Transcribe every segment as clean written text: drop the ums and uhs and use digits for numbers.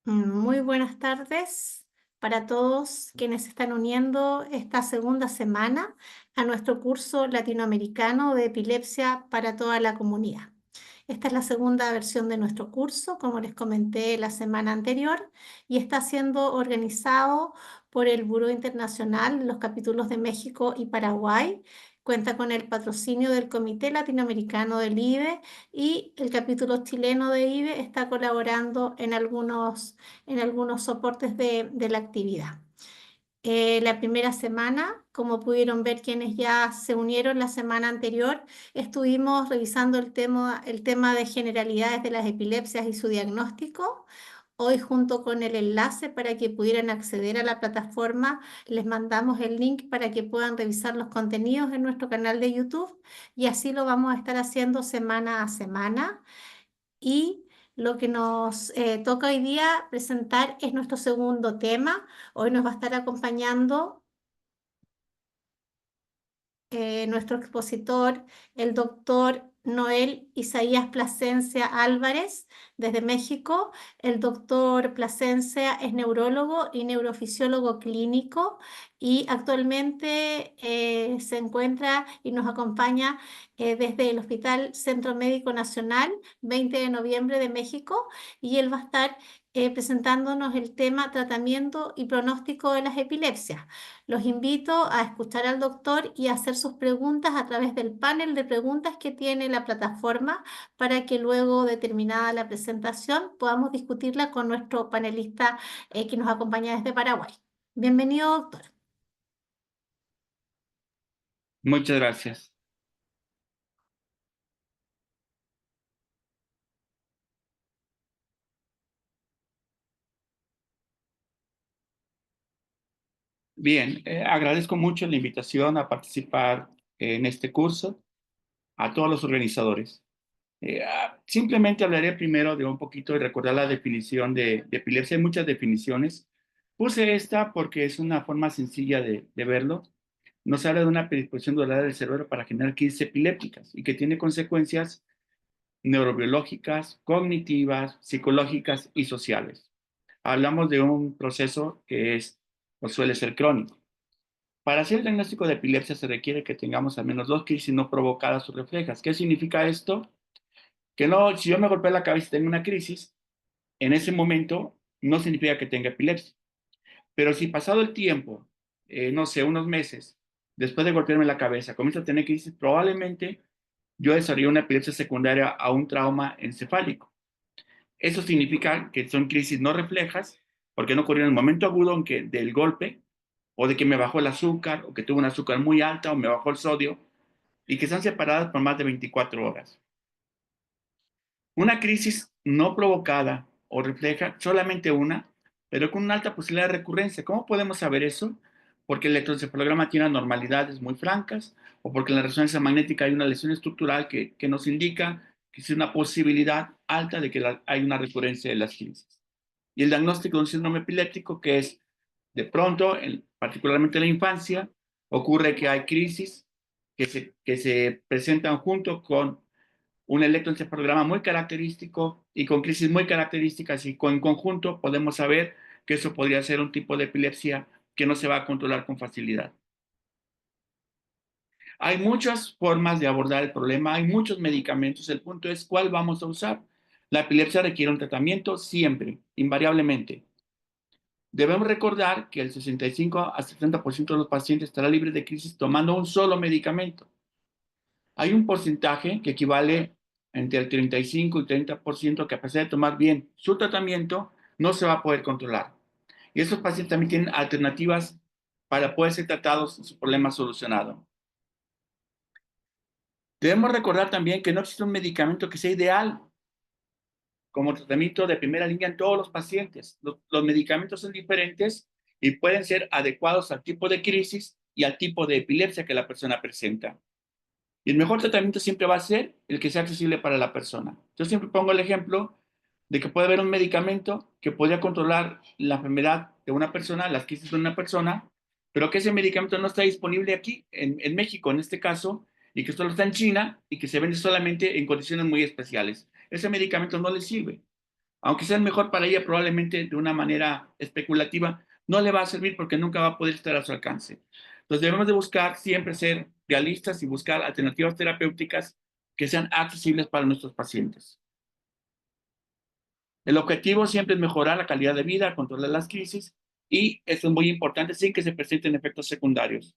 Muy buenas tardes para todos quienes se están uniendo esta segunda semana a nuestro curso latinoamericano de epilepsia para toda la comunidad. Esta es la segunda versión de nuestro curso, como les comenté la semana anterior, y está siendo organizado por el Buró Internacional, los capítulos de México y Paraguay. Cuenta con el patrocinio del Comité Latinoamericano del IBE y el capítulo chileno de IBE está colaborando en algunos soportes de la actividad. La primera semana, como pudieron ver quienes ya se unieron la semana anterior, estuvimos revisando el tema de generalidades de las epilepsias y su diagnóstico. Hoy, junto con el enlace para que pudieran acceder a la plataforma, les mandamos el link para que puedan revisar los contenidos en nuestro canal de YouTube y así lo vamos a estar haciendo semana a semana. Y lo que nos toca hoy día presentar es nuestro segundo tema. Hoy nos va a estar acompañando nuestro expositor, el doctor Noel Isaías Plasencia Álvarez, desde México. El doctor Plasencia es neurólogo y neurofisiólogo clínico y actualmente se encuentra y nos acompaña desde el Hospital Centro Médico Nacional 20 de noviembre de México, y él va a estar presentándonos el tema tratamiento y pronóstico de las epilepsias. Los invito a escuchar al doctor y a hacer sus preguntas a través del panel de preguntas que tiene la plataforma para que luego, de terminada la presentación, podamos discutirla con nuestro panelista que nos acompaña desde Paraguay. Bienvenido, doctor. Muchas gracias. Bien, agradezco mucho la invitación a participar en este curso a todos los organizadores. Simplemente hablaré primero de un poquito y recordar la definición de epilepsia. Hay muchas definiciones. Puse esta porque es una forma sencilla de verlo. Nos habla de una predisposición duradera del cerebro para generar crisis epilépticas y que tiene consecuencias neurobiológicas, cognitivas, psicológicas y sociales. Hablamos de un proceso que es o suele ser crónico. Para hacer el diagnóstico de epilepsia se requiere que tengamos al menos dos crisis no provocadas o reflejas. ¿Qué significa esto? Que no, si yo me golpeo la cabeza y tengo una crisis, en ese momento no significa que tenga epilepsia. Pero si pasado el tiempo, no sé, unos meses, después de golpearme la cabeza, comienzo a tener crisis, probablemente yo desarrollé una epilepsia secundaria a un trauma encefálico. Eso significa que son crisis no reflejas, porque no ocurrió en el momento agudo en que, del golpe, o de que me bajó el azúcar, o que tuve un azúcar muy alta, o me bajó el sodio, y que están separadas por más de 24 horas. Una crisis no provocada o refleja solamente una, pero con una alta posibilidad de recurrencia. ¿Cómo podemos saber eso? Porque el electroencefalograma tiene anormalidades muy francas, o porque en la resonancia magnética hay una lesión estructural que nos indica que es una posibilidad alta de que hay una recurrencia de las crisis. Y el diagnóstico de un síndrome epiléptico, que es de pronto, particularmente en la infancia, ocurre que hay crisis que se presentan junto con un electroencefalograma muy característico y con crisis muy características, y en conjunto podemos saber que eso podría ser un tipo de epilepsia que no se va a controlar con facilidad. Hay muchas formas de abordar el problema, hay muchos medicamentos, el punto es cuál vamos a usar. La epilepsia requiere un tratamiento siempre, invariablemente. Debemos recordar que el 65 a 70% de los pacientes estará libre de crisis tomando un solo medicamento. Hay un porcentaje que equivale entre el 35 y 30% que, a pesar de tomar bien su tratamiento, no se va a poder controlar. Y esos pacientes también tienen alternativas para poder ser tratados y su problema solucionado. Debemos recordar también que no existe un medicamento que sea ideal como tratamiento de primera línea en todos los pacientes. Los medicamentos son diferentes y pueden ser adecuados al tipo de crisis y al tipo de epilepsia que la persona presenta. Y el mejor tratamiento siempre va a ser el que sea accesible para la persona. Yo siempre pongo el ejemplo de que puede haber un medicamento que podría controlar la enfermedad de una persona, las crisis de una persona, pero que ese medicamento no está disponible aquí, en México en este caso, y que solo está en China y que se vende solamente en condiciones muy especiales. Ese medicamento no le sirve. Aunque sea el mejor para ella, probablemente de una manera especulativa, no le va a servir porque nunca va a poder estar a su alcance. Entonces debemos de buscar siempre ser realistas y buscar alternativas terapéuticas que sean accesibles para nuestros pacientes. El objetivo siempre es mejorar la calidad de vida, controlar las crisis y esto es muy importante sin que se presenten efectos secundarios.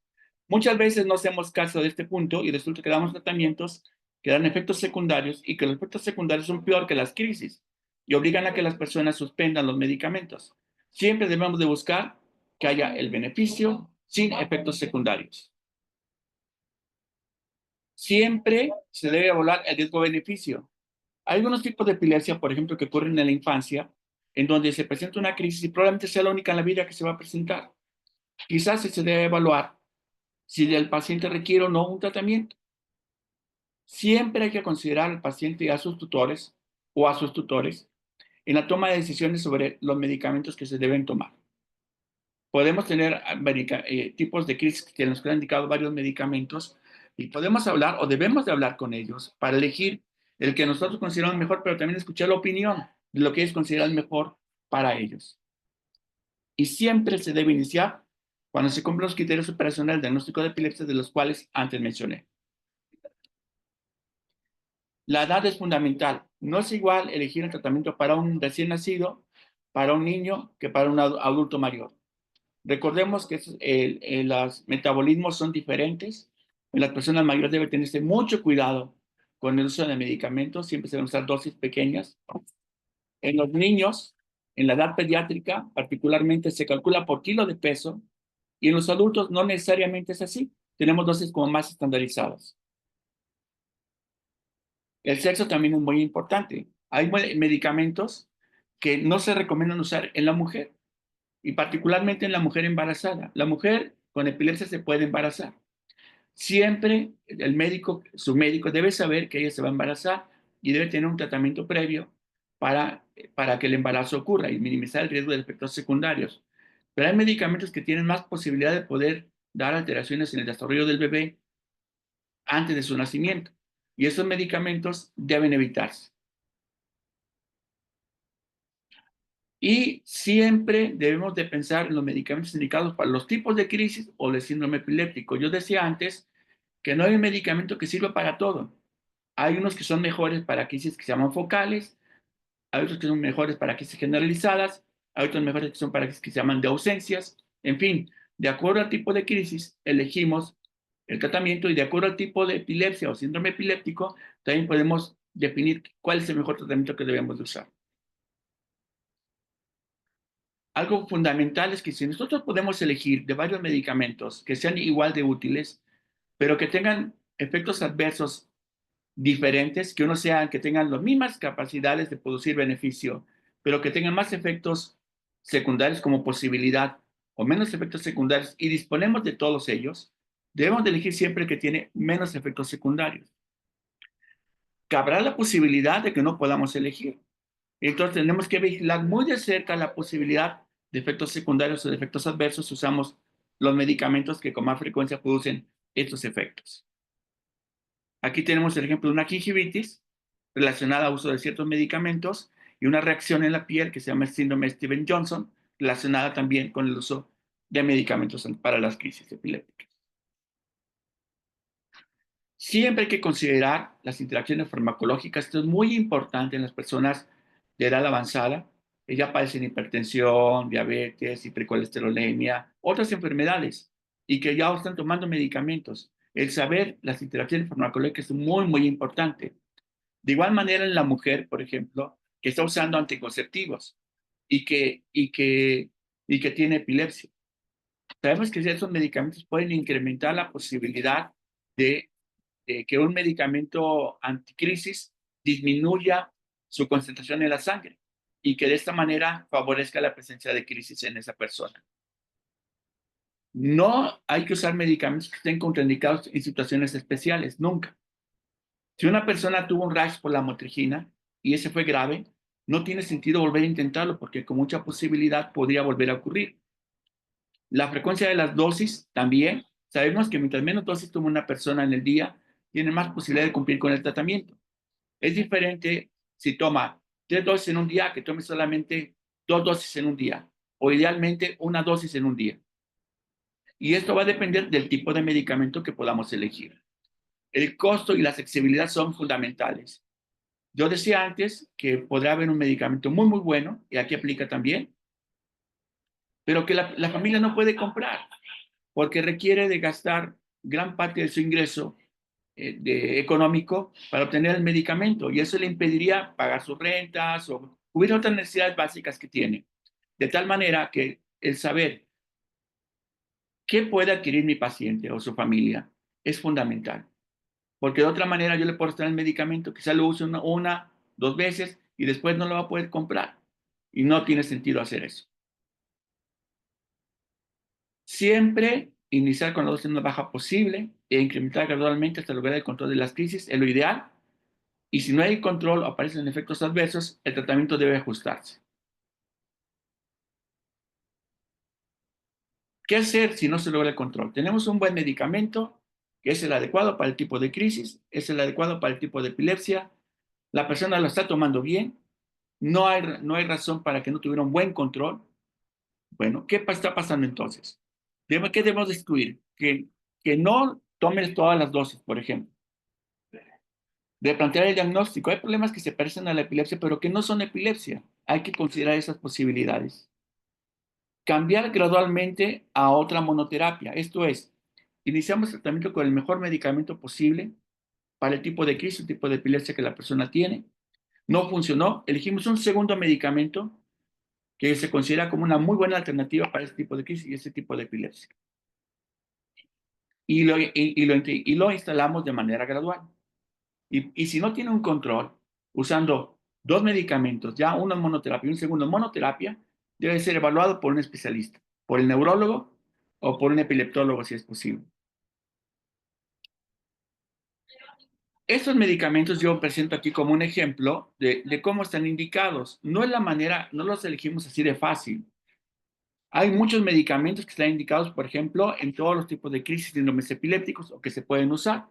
Muchas veces no hacemos caso de este punto y resulta que damos tratamientos que dan efectos secundarios y que los efectos secundarios son peor que las crisis y obligan a que las personas suspendan los medicamentos. Siempre debemos de buscar que haya el beneficio sin efectos secundarios. Siempre se debe evaluar el riesgo-beneficio. Hay algunos tipos de epilepsia, por ejemplo, que ocurren en la infancia, en donde se presenta una crisis y probablemente sea la única en la vida que se va a presentar. Quizás se debe evaluar si el paciente requiere o no un tratamiento. Siempre hay que considerar al paciente y a sus tutores o a sus tutores en la toma de decisiones sobre los medicamentos que se deben tomar. Podemos tener tipos de crisis que nos han indicado varios medicamentos y podemos hablar o debemos de hablar con ellos para elegir el que nosotros consideramos mejor, pero también escuchar la opinión de lo que ellos consideran mejor para ellos. Y siempre se debe iniciar cuando se cumplen los criterios operacionales del diagnóstico de epilepsia de los cuales antes mencioné. La edad es fundamental. No es igual elegir el tratamiento para un recién nacido, para un niño, que para un adulto mayor. Recordemos que los metabolismos son diferentes. En las personas mayores debe tenerse mucho cuidado con el uso de medicamentos. Siempre se deben usar dosis pequeñas. En los niños, en la edad pediátrica, particularmente se calcula por kilo de peso. Y en los adultos no necesariamente es así. Tenemos dosis como más estandarizadas. El sexo también es muy importante. Hay medicamentos que no se recomiendan usar en la mujer y particularmente en la mujer embarazada. La mujer con epilepsia se puede embarazar. Siempre el médico, su médico debe saber que ella se va a embarazar y debe tener un tratamiento previo para que el embarazo ocurra y minimizar el riesgo de efectos secundarios. Pero hay medicamentos que tienen más posibilidad de poder dar alteraciones en el desarrollo del bebé antes de su nacimiento. Y esos medicamentos deben evitarse. Y siempre debemos de pensar en los medicamentos indicados para los tipos de crisis o de síndrome epiléptico. Yo decía antes que no hay un medicamento que sirva para todo. Hay unos que son mejores para crisis que se llaman focales, hay otros que son mejores para crisis generalizadas, hay otros mejores que son para crisis que se llaman de ausencias. En fin, de acuerdo al tipo de crisis, elegimos el tratamiento y de acuerdo al tipo de epilepsia o síndrome epiléptico, también podemos definir cuál es el mejor tratamiento que debemos de usar. Algo fundamental es que si nosotros podemos elegir de varios medicamentos que sean igual de útiles, pero que tengan efectos adversos diferentes, que uno sean, que tengan las mismas capacidades de producir beneficio, pero que tengan más efectos secundarios como posibilidad o menos efectos secundarios y disponemos de todos ellos, debemos de elegir siempre el que tiene menos efectos secundarios. Cabrá la posibilidad de que no podamos elegir. Entonces tenemos que vigilar muy de cerca la posibilidad de efectos secundarios o de efectos adversos si usamos los medicamentos que con más frecuencia producen estos efectos. Aquí tenemos el ejemplo de una gingivitis relacionada al uso de ciertos medicamentos y una reacción en la piel que se llama el síndrome Stevens-Johnson, relacionada también con el uso de medicamentos para las crisis epilépticas. Siempre hay que considerar las interacciones farmacológicas. Esto es muy importante en las personas de edad avanzada. Ya padecen hipertensión, diabetes, hipercolesterolemia, otras enfermedades y que ya están tomando medicamentos. El saber las interacciones farmacológicas es muy, muy importante. De igual manera en la mujer, por ejemplo, que está usando anticonceptivos y que tiene epilepsia. Sabemos que esos medicamentos pueden incrementar la posibilidad de que un medicamento anticrisis disminuya su concentración en la sangre y que de esta manera favorezca la presencia de crisis en esa persona. No hay que usar medicamentos que estén contraindicados en situaciones especiales, nunca. Si una persona tuvo un rash por la motrigina y ese fue grave, no tiene sentido volver a intentarlo porque con mucha posibilidad podría volver a ocurrir. La frecuencia de las dosis también. Sabemos que mientras menos dosis toma una persona en el día, tiene más posibilidad de cumplir con el tratamiento. Es diferente si toma 3 dosis en un día, que tome solamente 2 dosis en un día, o idealmente una dosis en un día. Y esto va a depender del tipo de medicamento que podamos elegir. El costo y la accesibilidad son fundamentales. Yo decía antes que podrá haber un medicamento muy, muy bueno, y aquí aplica también, pero que la familia no puede comprar, porque requiere de gastar gran parte de su ingreso económico para obtener el medicamento, y eso le impediría pagar sus rentas o cubrir otras necesidades básicas que tiene. De tal manera que el saber qué puede adquirir mi paciente o su familia es fundamental, porque de otra manera yo le puedo estar el medicamento, quizá lo use una, 2 veces y después no lo va a poder comprar, y no tiene sentido hacer eso. Siempre iniciar con la dosis más baja posible e incrementar gradualmente hasta lograr el control de las crisis es lo ideal. Y si no hay control o aparecen efectos adversos, el tratamiento debe ajustarse. ¿Qué hacer si no se logra el control? Tenemos un buen medicamento que es el adecuado para el tipo de crisis, es el adecuado para el tipo de epilepsia, la persona lo está tomando bien, no hay razón para que no tuviera un buen control. Bueno, ¿qué está pasando entonces? ¿Qué debemos excluir? Que no tomen todas las dosis, por ejemplo. De plantear el diagnóstico. Hay problemas que se parecen a la epilepsia, pero que no son epilepsia. Hay que considerar esas posibilidades. Cambiar gradualmente a otra monoterapia. Esto es, iniciamos el tratamiento con el mejor medicamento posible para el tipo de crisis, el tipo de epilepsia que la persona tiene. No funcionó. Elegimos un segundo medicamento que se considera como una muy buena alternativa para este tipo de crisis y este tipo de epilepsia. Y lo instalamos de manera gradual. Y si no tiene un control, usando dos medicamentos, ya uno en monoterapia y un segundo en monoterapia, debe ser evaluado por un especialista, por el neurólogo o por un epileptólogo si es posible. Estos medicamentos yo presento aquí como un ejemplo de cómo están indicados. No es la manera, no los elegimos así de fácil. Hay muchos medicamentos que están indicados, por ejemplo, en todos los tipos de crisis, síndromes epilépticos o que se pueden usar.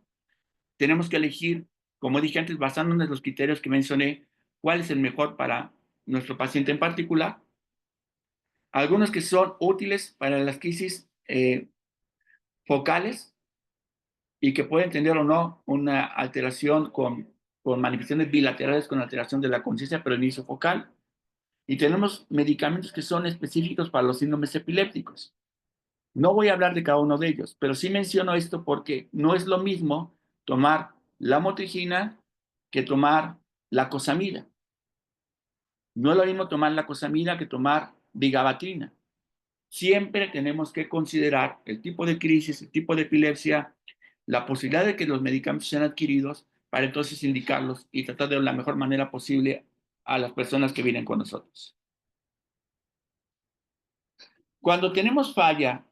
Tenemos que elegir, como dije antes, basándonos en los criterios que mencioné, cuál es el mejor para nuestro paciente en particular. Algunos que son útiles para las crisis focales y que pueden tener o no una alteración con manifestaciones bilaterales con alteración de la conciencia, pero inicio focal. Y tenemos medicamentos que son específicos para los síndromes epilépticos. No voy a hablar de cada uno de ellos, pero sí menciono esto porque no es lo mismo tomar la motrigina que tomar la cosamida. No es lo mismo tomar la cosamida que tomar vigabatrina. Siempre tenemos que considerar el tipo de crisis, el tipo de epilepsia, la posibilidad de que los medicamentos sean adquiridos para entonces indicarlos y tratar de la mejor manera posible a las personas que vienen con nosotros. Cuando tenemos falla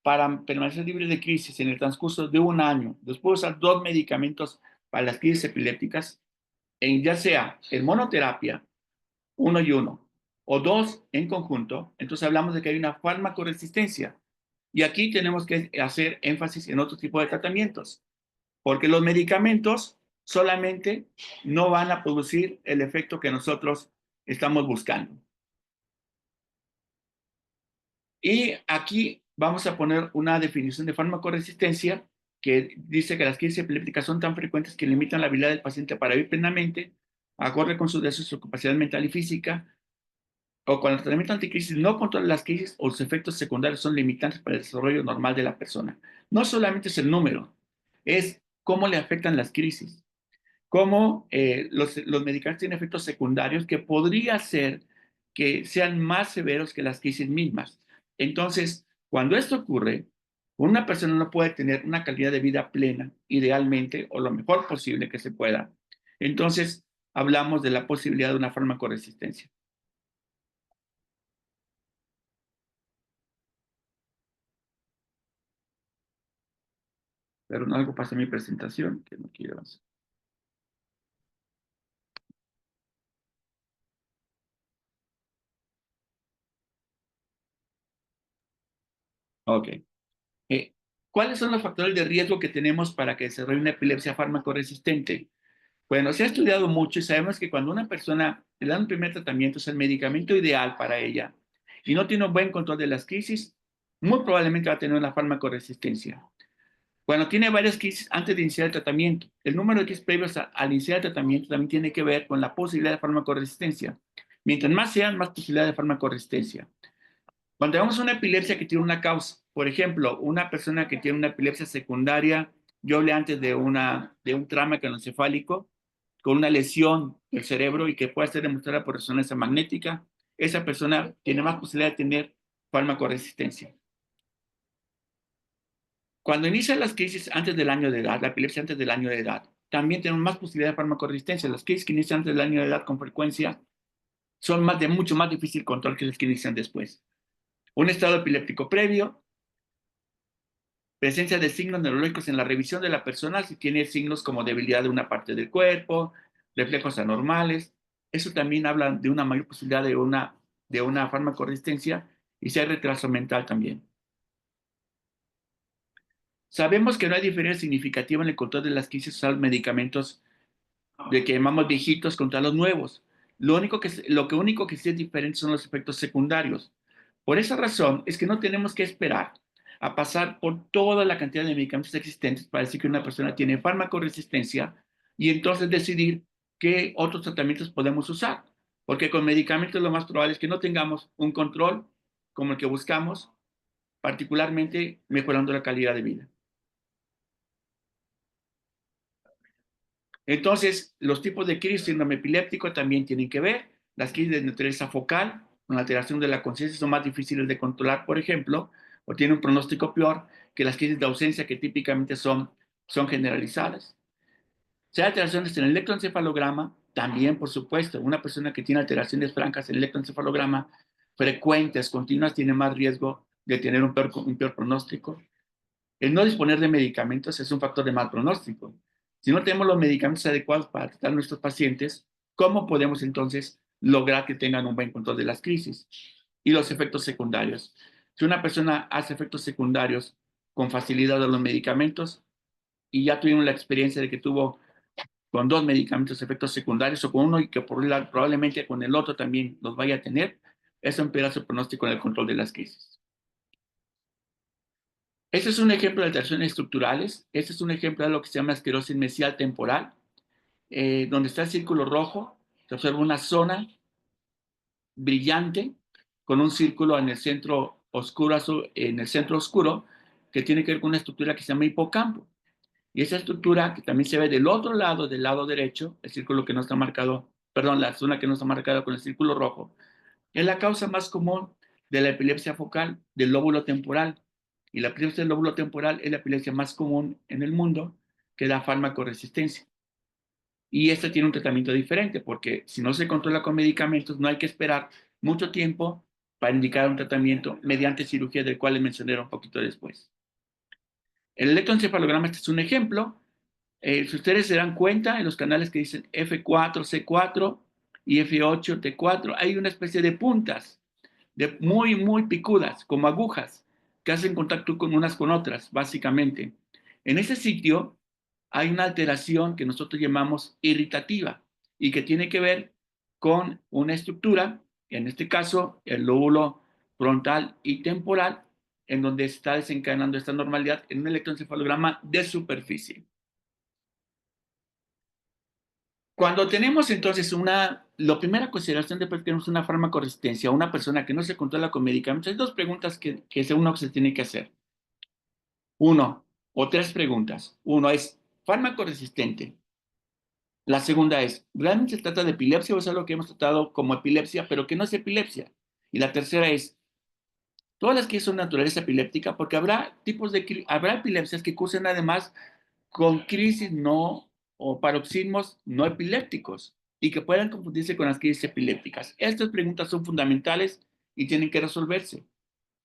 para permanecer libre de crisis en el transcurso de un año, después de usar dos medicamentos para las crisis epilépticas, ya sea en monoterapia, uno y uno, o dos en conjunto, entonces hablamos de que hay una farmacoresistencia. Y aquí tenemos que hacer énfasis en otro tipo de tratamientos, porque los medicamentos solamente no van a producir el efecto que nosotros estamos buscando. Y aquí vamos a poner una definición de farmacoresistencia que dice que las crisis epilépticas son tan frecuentes que limitan la habilidad del paciente para vivir plenamente, acorde con su capacidad mental y física, o cuando el tratamiento anticrisis no controla las crisis o sus efectos secundarios son limitantes para el desarrollo normal de la persona. No solamente es el número, es cómo le afectan las crisis, cómo los medicamentos tienen efectos secundarios que podría ser que sean más severos que las crisis mismas. Entonces, cuando esto ocurre, una persona no puede tener una calidad de vida plena, idealmente, o lo mejor posible que se pueda. Entonces, hablamos de la posibilidad de una farmacoresistencia. Pero no algo pasa en mi presentación que no quiero hacer. Ok. ¿Cuáles son los factores de riesgo que tenemos para que desarrolle una epilepsia farmacoresistente? Bueno, se ha estudiado mucho y sabemos que cuando una persona le da un primer tratamiento es el medicamento ideal para ella y no tiene un buen control de las crisis, muy probablemente va a tener una farmacoresistencia. Cuando tiene varias crisis antes de iniciar el tratamiento, el número de crisis previos al iniciar el tratamiento también tiene que ver con la posibilidad de farmacoresistencia. Mientras más sean, más posibilidad de farmacoresistencia. Cuando tenemos una epilepsia que tiene una causa, por ejemplo, una persona que tiene una epilepsia secundaria, yo hablé antes de un trauma craneoencefálico con una lesión del cerebro y que puede ser demostrada por resonancia magnética, esa persona tiene más posibilidad de tener farmacoresistencia. Cuando inician las crisis antes del año de edad, la epilepsia antes del año de edad, también tenemos más posibilidad de farmacoresistencia. Las crisis que inician antes del año de edad con frecuencia son mucho más difícil control que las que inician después. Un estado epiléptico previo, presencia de signos neurológicos en la revisión de la persona, si tiene signos como debilidad de una parte del cuerpo, reflejos anormales, eso también habla de una mayor posibilidad de una farmacoresistencia y si hay retraso mental también. Sabemos que no hay diferencia significativa en el control de las crisis usando medicamentos de que llamamos viejitos contra los nuevos. Lo único que sí es diferente son los efectos secundarios. Por esa razón es que no tenemos que esperar a pasar por toda la cantidad de medicamentos existentes para decir que una persona tiene farmacoresistencia y entonces decidir qué otros tratamientos podemos usar. Porque con medicamentos lo más probable es que no tengamos un control como el que buscamos, particularmente mejorando la calidad de vida. Entonces, los tipos de crisis síndrome epiléptico también tienen que ver. Las crisis de naturaleza focal, con alteración de la conciencia, son más difíciles de controlar, por ejemplo, o tienen un pronóstico peor que las crisis de ausencia, que típicamente son generalizadas. Si hay alteraciones en el electroencefalograma, también, por supuesto, una persona que tiene alteraciones francas en el electroencefalograma, frecuentes, continuas, tiene más riesgo de tener un peor pronóstico. El no disponer de medicamentos es un factor de mal pronóstico. Si no tenemos los medicamentos adecuados para tratar a nuestros pacientes, ¿cómo podemos entonces lograr que tengan un buen control de las crisis? Y los efectos secundarios. Si una persona hace efectos secundarios con facilidad de los medicamentos y ya tuvimos la experiencia de que tuvo con dos medicamentos efectos secundarios o con uno y que probablemente con el otro también los vaya a tener, eso empeora su pronóstico en el control de las crisis. Este es un ejemplo de alteraciones estructurales. Este es un ejemplo de lo que se llama esclerosis mesial temporal, donde está el círculo rojo. Se observa una zona brillante con un círculo en el centro oscuro, que tiene que ver con una estructura que se llama hipocampo. Y esa estructura que también se ve del otro lado, del lado derecho, el círculo que no está marcado, perdón, la zona que no está marcada con el círculo rojo, es la causa más común de la epilepsia focal del lóbulo temporal. Y la epilepsia del lóbulo temporal es la epilepsia más común en el mundo que da farmacoresistencia. Y esta tiene un tratamiento diferente porque si no se controla con medicamentos, no hay que esperar mucho tiempo para indicar un tratamiento mediante cirugía, del cual les mencioné un poquito después. El electroencefalograma, este es un ejemplo. Si ustedes se dan cuenta, en los canales que dicen F4C4 y F8T4, hay una especie de puntas muy picudas, como agujas, que hacen contacto con unas con otras, básicamente. En ese sitio hay una alteración que nosotros llamamos irritativa y que tiene que ver con una estructura, en este caso el lóbulo frontal y temporal, en donde está desencadenando esta normalidad en un electroencefalograma de superficie. Cuando tenemos entonces la primera consideración de que tenemos una farmacoresistencia, una persona que no se controla con medicamentos, hay dos preguntas que uno se tiene que hacer. Tres preguntas. Uno es, ¿farmacoresistente? La segunda es, ¿realmente se trata de epilepsia o es algo que hemos tratado como epilepsia, pero que no es epilepsia? Y la tercera es, todas las que son naturaleza epiléptica, porque habrá epilepsias que cursen además con crisis no o paroxismos no epilépticos y que puedan confundirse con las crisis epilépticas. Estas preguntas son fundamentales y tienen que resolverse.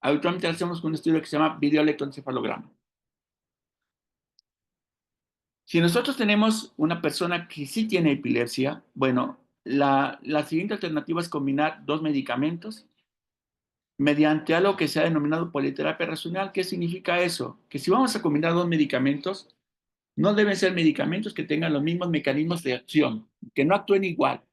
Habitualmente hacemos un estudio que se llama videoelectroencefalograma. Si nosotros tenemos una persona que sí tiene epilepsia, bueno, la siguiente alternativa es combinar dos medicamentos mediante algo que se ha denominado politerapia racional. ¿Qué significa eso? Que si vamos a combinar dos medicamentos, No deben ser medicamentos que tengan los mismos mecanismos de acción, que no actúen igual,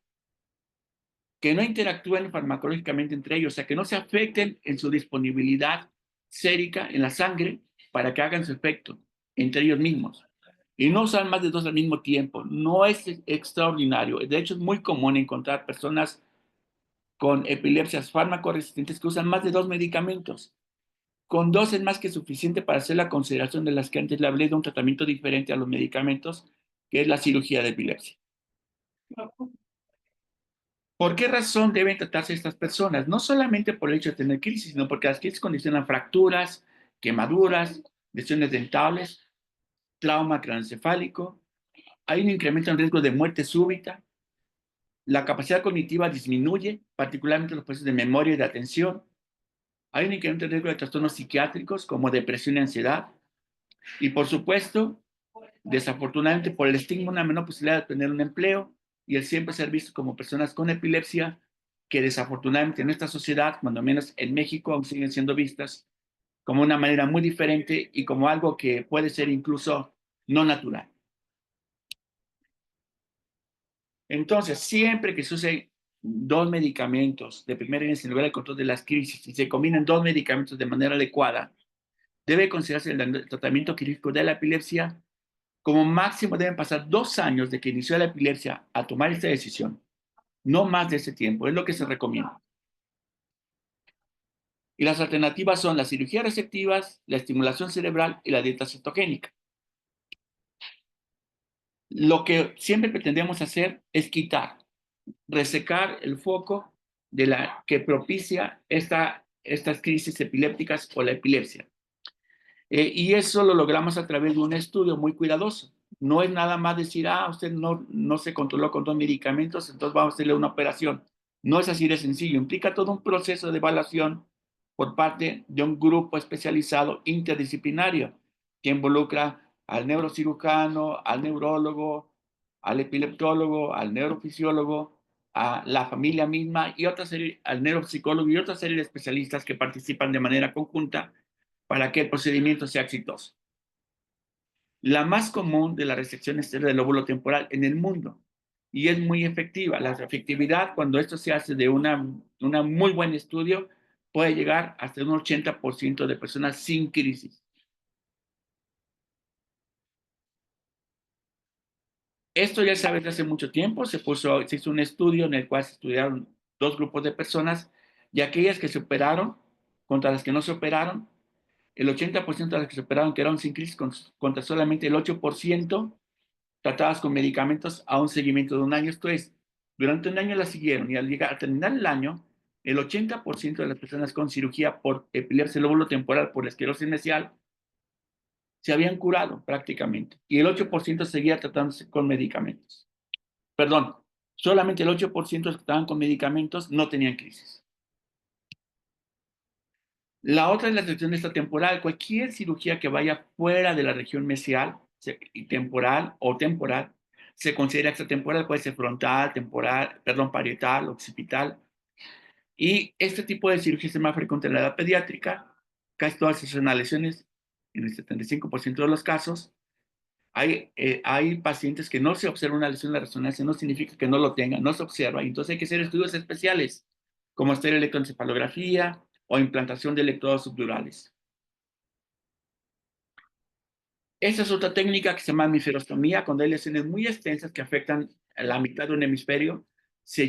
que no interactúen farmacológicamente entre ellos, o sea, que no se afecten en su disponibilidad sérica en la sangre para que hagan su efecto entre ellos mismos. Y no usar más de dos al mismo tiempo. No es extraordinario. De hecho, es muy común encontrar personas con epilepsias fármaco-resistentes que usan más de dos medicamentos. Con dos es más que suficiente para hacer la consideración de las que antes le hablé de un tratamiento diferente a los medicamentos, que es la cirugía de epilepsia. ¿Por qué razón deben tratarse estas personas? No solamente por el hecho de tener crisis, sino porque las crisis condicionan fracturas, quemaduras, lesiones dentales, trauma craneoencefálico, hay un incremento en riesgo de muerte súbita, la capacidad cognitiva disminuye, particularmente los procesos de memoria y de atención, hay un incremento en riesgo de trastornos psiquiátricos como depresión y ansiedad, y por supuesto, desafortunadamente por el estigma, una menor posibilidad de tener un empleo y el siempre ser visto como personas con epilepsia que desafortunadamente en esta sociedad, cuando menos en México, aún siguen siendo vistas como una manera muy diferente y como algo que puede ser incluso no natural. Entonces, siempre que se use dos medicamentos de primera línea en lugar del control de las crisis y se combinan dos medicamentos de manera adecuada, debe considerarse el tratamiento quirúrgico de la epilepsia. Como máximo deben pasar 2 años de que inició la epilepsia a tomar esta decisión. No más de ese tiempo, es lo que se recomienda. Y las alternativas son las cirugías resectivas, la estimulación cerebral y la dieta cetogénica. Lo que siempre pretendemos hacer es quitar, resecar el foco de la que propicia estas crisis epilépticas o la epilepsia. Y eso lo logramos a través de un estudio muy cuidadoso. No es nada más decir, usted no se controló con dos medicamentos, entonces vamos a hacerle una operación. No es así de sencillo. Implica todo un proceso de evaluación por parte de un grupo especializado interdisciplinario que involucra al neurocirujano, al neurólogo, al epileptólogo, al neurofisiólogo, a la familia misma y otra serie, al neuropsicólogo y otra serie de especialistas que participan de manera conjunta para que el procedimiento sea exitoso. La más común de la resección externa del lóbulo temporal en el mundo y es muy efectiva. La efectividad, cuando esto se hace de una muy buen estudio, puede llegar hasta un 80% de personas sin crisis. Esto ya se sabe desde hace mucho tiempo. Se hizo un estudio en el cual se estudiaron dos grupos de personas y aquellas que se operaron contra las que no se operaron. El 80% de las que se operaron quedaron sin crisis contra solamente el 8% tratadas con medicamentos a un seguimiento de un año. Esto es, durante un año la siguieron y al terminar el año, el 80% de las personas con cirugía por epilepsia lóbulo temporal por esclerosis mesial se habían curado prácticamente y el 8% seguía tratándose con medicamentos. Perdón, solamente el 8% de los que estaban con medicamentos no tenían crisis. La otra es la sección extratemporal. Cualquier cirugía que vaya fuera de la región mesial, temporal o temporal, se considera extratemporal. Puede ser frontal, temporal, perdón, parietal, occipital. Y este tipo de cirugía es más frecuente en la edad pediátrica. Casi todas son lesiones, en el 75% de los casos. Hay pacientes que no se observa una lesión de la resonancia, no significa que no lo tengan, no se observa. Y entonces hay que hacer estudios especiales, como hacer electroencefalografía o implantación de electrodos subdurales. Esa es otra técnica que se llama hemisferostomía, cuando hay lesiones muy extensas que afectan a la mitad de un hemisferio, se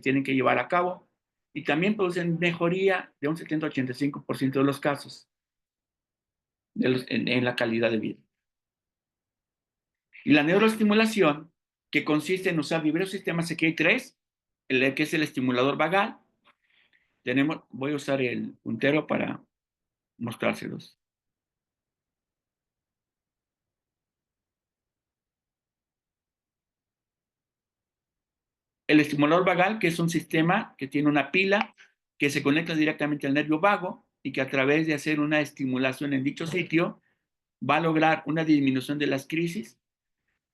tienen que llevar a cabo y también producen mejoría de un 70-85% de los casos en la calidad de vida. Y la neuroestimulación, que consiste en usar diversos sistemas CK3, que es el estimulador vagal. Voy a usar el puntero para mostrárselos. El estimulador vagal, que es un sistema que tiene una pila que se conecta directamente al nervio vago y que a través de hacer una estimulación en dicho sitio va a lograr una disminución de las crisis.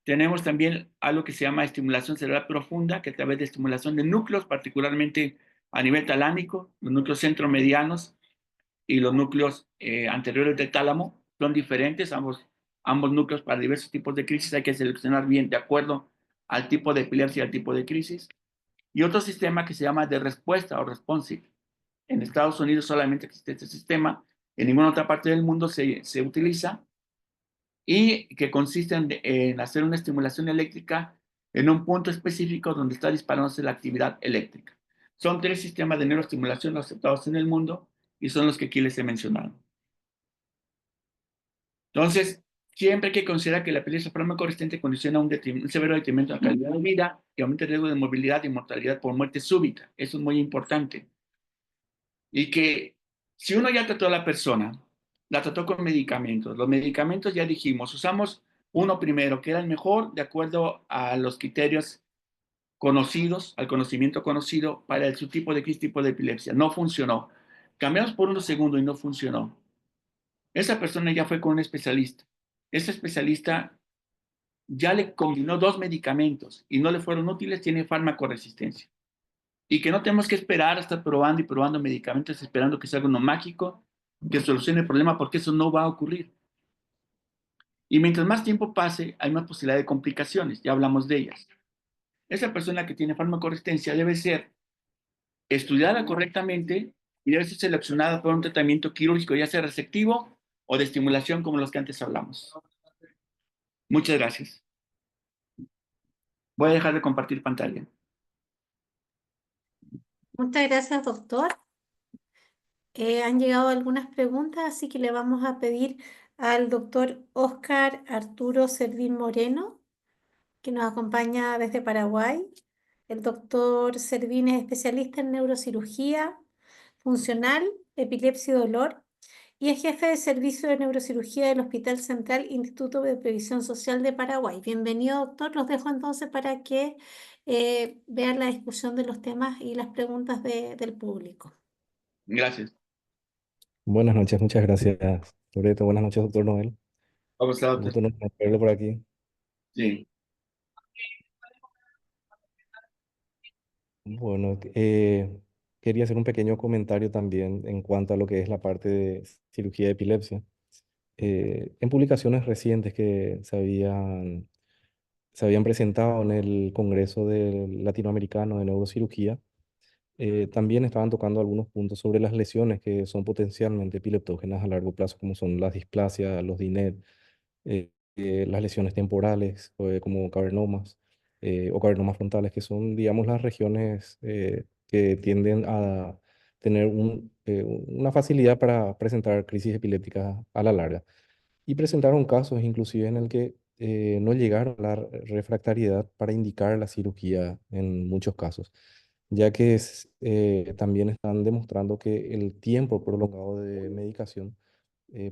Tenemos también algo que se llama estimulación cerebral profunda, que a través de estimulación de núcleos, particularmente a nivel talámico, los núcleos centromedianos y los núcleos anteriores del tálamo, son diferentes, ambos núcleos para diversos tipos de crisis. Hay que seleccionar bien de acuerdo al tipo de epilepsia y al tipo de crisis. Y otro sistema que se llama de respuesta o responsive. En Estados Unidos solamente existe este sistema, en ninguna otra parte del mundo se utiliza, y que consiste en hacer una estimulación eléctrica en un punto específico donde está disparándose la actividad eléctrica. Son 3 sistemas de neuroestimulación aceptados en el mundo y son los que aquí les he mencionado. Entonces, siempre hay que considerar que la epilepsia farmacoresistente condiciona un severo detrimento de la calidad de vida y aumenta el riesgo de movilidad y mortalidad por muerte súbita. Eso es muy importante. Y que si uno ya trató a la persona, la trató con medicamentos, los medicamentos ya dijimos, usamos uno primero, que era el mejor de acuerdo a los criterios conocidos, al conocimiento conocido para su tipo de crisis, tipo de epilepsia. No funcionó. Cambiamos por uno segundo y no funcionó. Esa persona ya fue con un especialista. Ese especialista ya le combinó 2 medicamentos y no le fueron útiles, tiene farmacoresistencia. Y que no tenemos que esperar a estar probando y probando medicamentos, esperando que salga uno mágico que solucione el problema, porque eso no va a ocurrir. Y mientras más tiempo pase, hay más posibilidad de complicaciones, ya hablamos de ellas. Esa persona que tiene farmacoresistencia debe ser estudiada correctamente y debe ser seleccionada para un tratamiento quirúrgico, ya sea receptivo o de estimulación, como los que antes hablamos. Muchas gracias. Voy a dejar de compartir pantalla. Muchas gracias, doctor. Han llegado algunas preguntas, así que le vamos a pedir al doctor Oscar Arturo Servín Moreno, que nos acompaña desde Paraguay. El doctor Servín es especialista en neurocirugía funcional, epilepsia y dolor, y es jefe de servicio de neurocirugía del Hospital Central Instituto de Previsión Social de Paraguay. Bienvenido, doctor. Los dejo entonces para que vean la discusión de los temas y las preguntas del público. Gracias. Buenas noches, muchas gracias, Loreto. Buenas noches, doctor Noel. ¿Cómo está, Un doctor? gusto no verlo por aquí. Sí. Bueno, quería hacer un pequeño comentario también en cuanto a lo que es la parte de cirugía de epilepsia. En publicaciones recientes que se habían presentado en el Congreso Latinoamericano de Neurocirugía, también estaban tocando algunos puntos sobre las lesiones que son potencialmente epileptógenas a largo plazo, como son las displasias, los DINET, las lesiones temporales, como cavernomas o cavernomas frontales, que son, digamos, las regiones que tienden a tener una facilidad para presentar crisis epilépticas a la larga. Y presentaron casos inclusive en el que no llegaron a la refractariedad para indicar la cirugía en muchos casos, ya que también están demostrando que el tiempo prolongado de medicación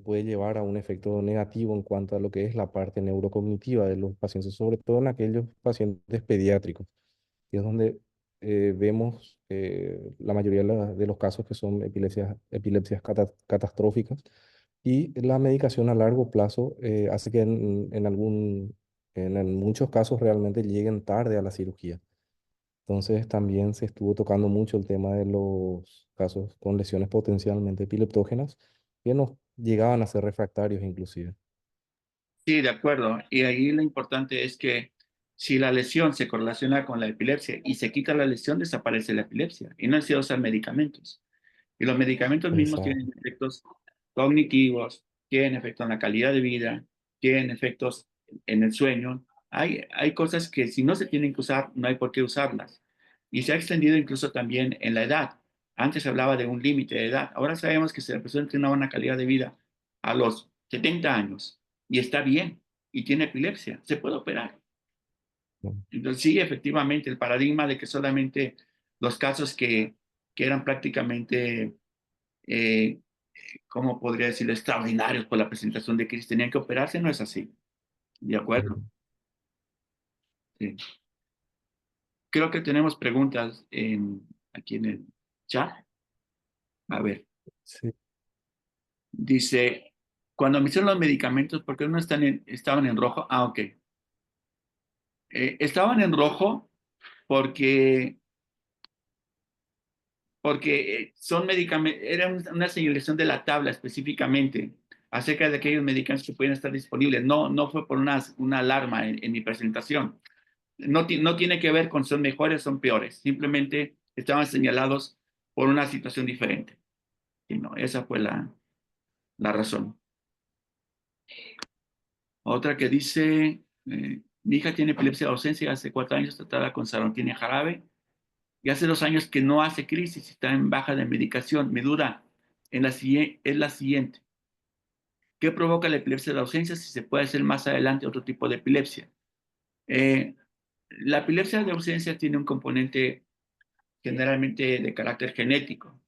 puede llevar a un efecto negativo en cuanto a lo que es la parte neurocognitiva de los pacientes, sobre todo en aquellos pacientes pediátricos, que es donde vemos la mayoría de los casos que son epilepsias catastróficas, y la medicación a largo plazo hace que en muchos casos realmente lleguen tarde a la cirugía. Entonces también se estuvo tocando mucho el tema de los casos con lesiones potencialmente epileptógenas que no llegaban a ser refractarios inclusive. Sí, de acuerdo. Y ahí lo importante es que si la lesión se correlaciona con la epilepsia y se quita la lesión, desaparece la epilepsia y no se usan medicamentos. Y los medicamentos mismos Exacto. tienen efectos cognitivos, tienen efectos en la calidad de vida, tienen efectos en el sueño. Hay cosas que si no se tienen que usar, no hay por qué usarlas. Y se ha extendido incluso también en la edad. Antes se hablaba de un límite de edad. Ahora sabemos que si la persona tiene una buena calidad de vida a los 70 años y está bien y tiene epilepsia, se puede operar. ¿No? Entonces, sí, efectivamente, el paradigma de que solamente los casos que eran prácticamente eh, ¿cómo podría decir? Extraordinarios por la presentación de crisis tenían que operarse, no es así. ¿De acuerdo? Mm. Sí. Creo que tenemos preguntas aquí en el chat. A ver, Sí. dice, cuando me hicieron los medicamentos, ¿por qué no estaban en rojo? Ah, ok. Estaban en rojo porque, porque son medicamentos, era una señalización de la tabla específicamente. acerca de aquellos medicamentos que pueden estar disponibles. No, no fue por una alarma en mi presentación. No, no tiene que ver con son mejores o son peores. Simplemente estaban señalados por una situación diferente. Y no, esa fue la razón. Otra que dice, mi hija tiene epilepsia de ausencia, hace 4 años tratada con sarontina jarabe, y hace 2 años que no hace crisis, está en baja de medicación. Mi duda es la siguiente. ¿Qué provoca la epilepsia de ausencia si se puede hacer más adelante otro tipo de epilepsia? Eh, la epilepsia de ausencia tiene un componente generalmente de carácter genético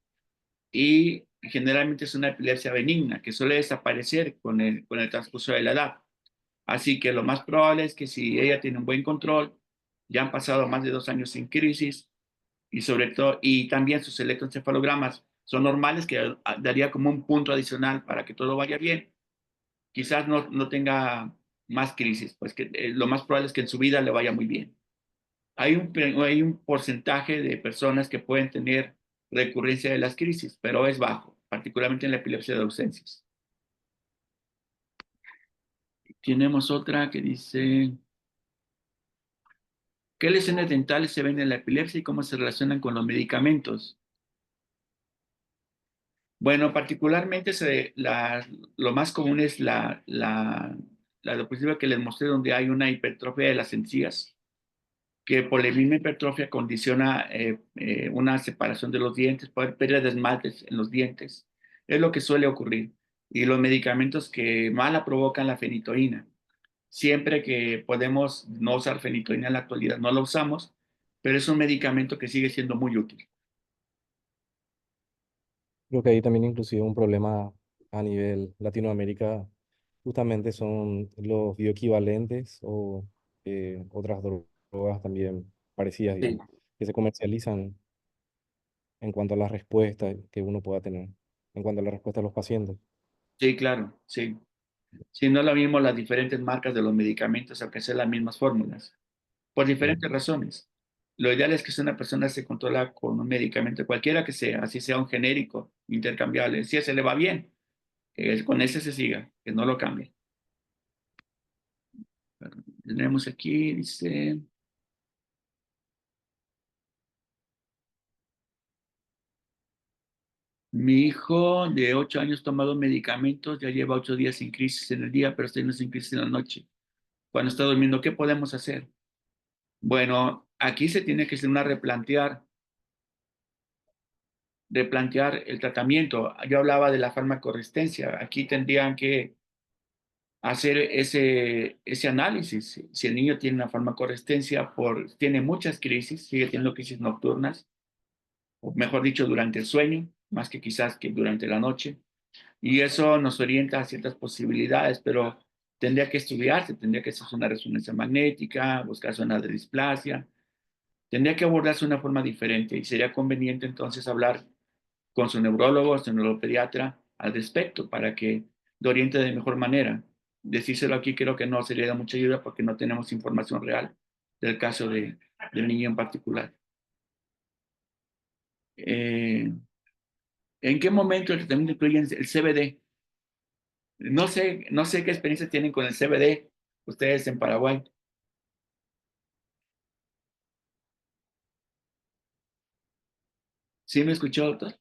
y generalmente es una epilepsia benigna que suele desaparecer con el transcurso de la edad. Así que lo más probable es que si ella tiene un buen control, ya han pasado más de 2 años sin crisis y sobre todo, y también sus electroencefalogramas son normales, que daría como un punto adicional para que todo vaya bien. Quizás no tenga más crisis, pues que lo más probable es que en su vida le vaya muy bien. Hay un porcentaje de personas que pueden tener recurrencia de las crisis, pero es bajo, particularmente en la epilepsia de ausencias. Tenemos otra que dice, ¿qué lesiones dentales se ven en la epilepsia y cómo se relacionan con los medicamentos? Bueno, particularmente lo más común es la diapositiva que les mostré donde hay una hipertrofia de las encías, que por la misma hipertrofia condiciona una separación de los dientes, puede haber pérdida de esmaltes en los dientes. Es lo que suele ocurrir. Y los medicamentos que más la provocan, la fenitoína. Siempre que podemos no usar fenitoína en la actualidad, no lo usamos, pero es un medicamento que sigue siendo muy útil. Creo que hay también inclusive un problema a nivel Latinoamérica, justamente son los bioequivalentes o otras drogas también parecidas, Sí, digamos, que se comercializan en cuanto a la respuesta que uno pueda tener, en cuanto a la respuesta de los pacientes. sí, claro, sí. Si no es lo mismo las diferentes marcas de los medicamentos, aunque sean las mismas fórmulas, por Sí. diferentes razones. Lo ideal es que si una persona se controla con un medicamento, cualquiera que sea, así sea un genérico, intercambiable, si ese le va bien, con ese se siga, que no lo cambie. Tenemos aquí, dice, mi hijo de 8 años toma 2 medicamentos, ya lleva 8 días sin crisis en el día, pero está sin crisis en la noche. Cuando está durmiendo, ¿qué podemos hacer? Bueno, aquí se tiene que hacer una replantear el tratamiento. Yo hablaba de la farmacoresistencia. Aquí tendrían que hacer ese análisis. Si el niño tiene una farmacoresistencia, tiene muchas crisis, sigue teniendo crisis nocturnas, o mejor dicho, durante el sueño, más que quizás que durante la noche. Y eso nos orienta a ciertas posibilidades, pero tendría que estudiarse, tendría que hacerse una resonancia magnética, buscar zonas de displasia, tendría que abordarse de una forma diferente y sería conveniente entonces hablar con su neurólogo, su neuropediatra al respecto para que lo oriente de mejor manera. Decírselo aquí creo que no sería de mucha ayuda porque no tenemos información real del caso del niño en particular. ¿En qué momento el tratamiento incluye el CBD? No sé qué experiencia tienen con el CBD ustedes en Paraguay. ¿Sí me escuchó, doctor?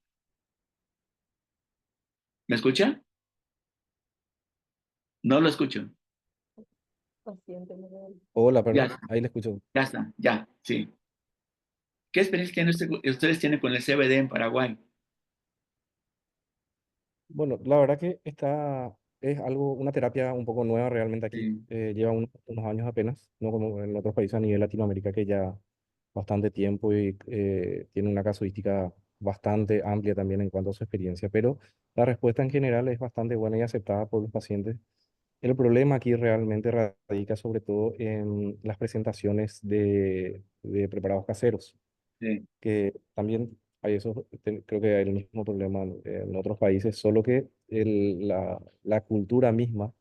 ¿Me escucha? No lo escucho. Hola, perdón, Ya, ahí le escucho. ya está, ya, sí. ¿Qué experiencia ustedes tienen con el CBD en Paraguay? Bueno, la verdad que es algo, una terapia un poco nueva realmente aquí. Sí, Lleva unos años apenas, no como en otros países a nivel Latinoamérica que ya bastante tiempo y tiene una casuística bastante amplia también en cuanto a su experiencia, pero la respuesta en general es bastante buena y aceptada por los pacientes. El problema aquí realmente radica sobre todo en las presentaciones de preparados caseros, sí, que también hay eso, creo que hay el mismo problema en otros países, solo que la cultura misma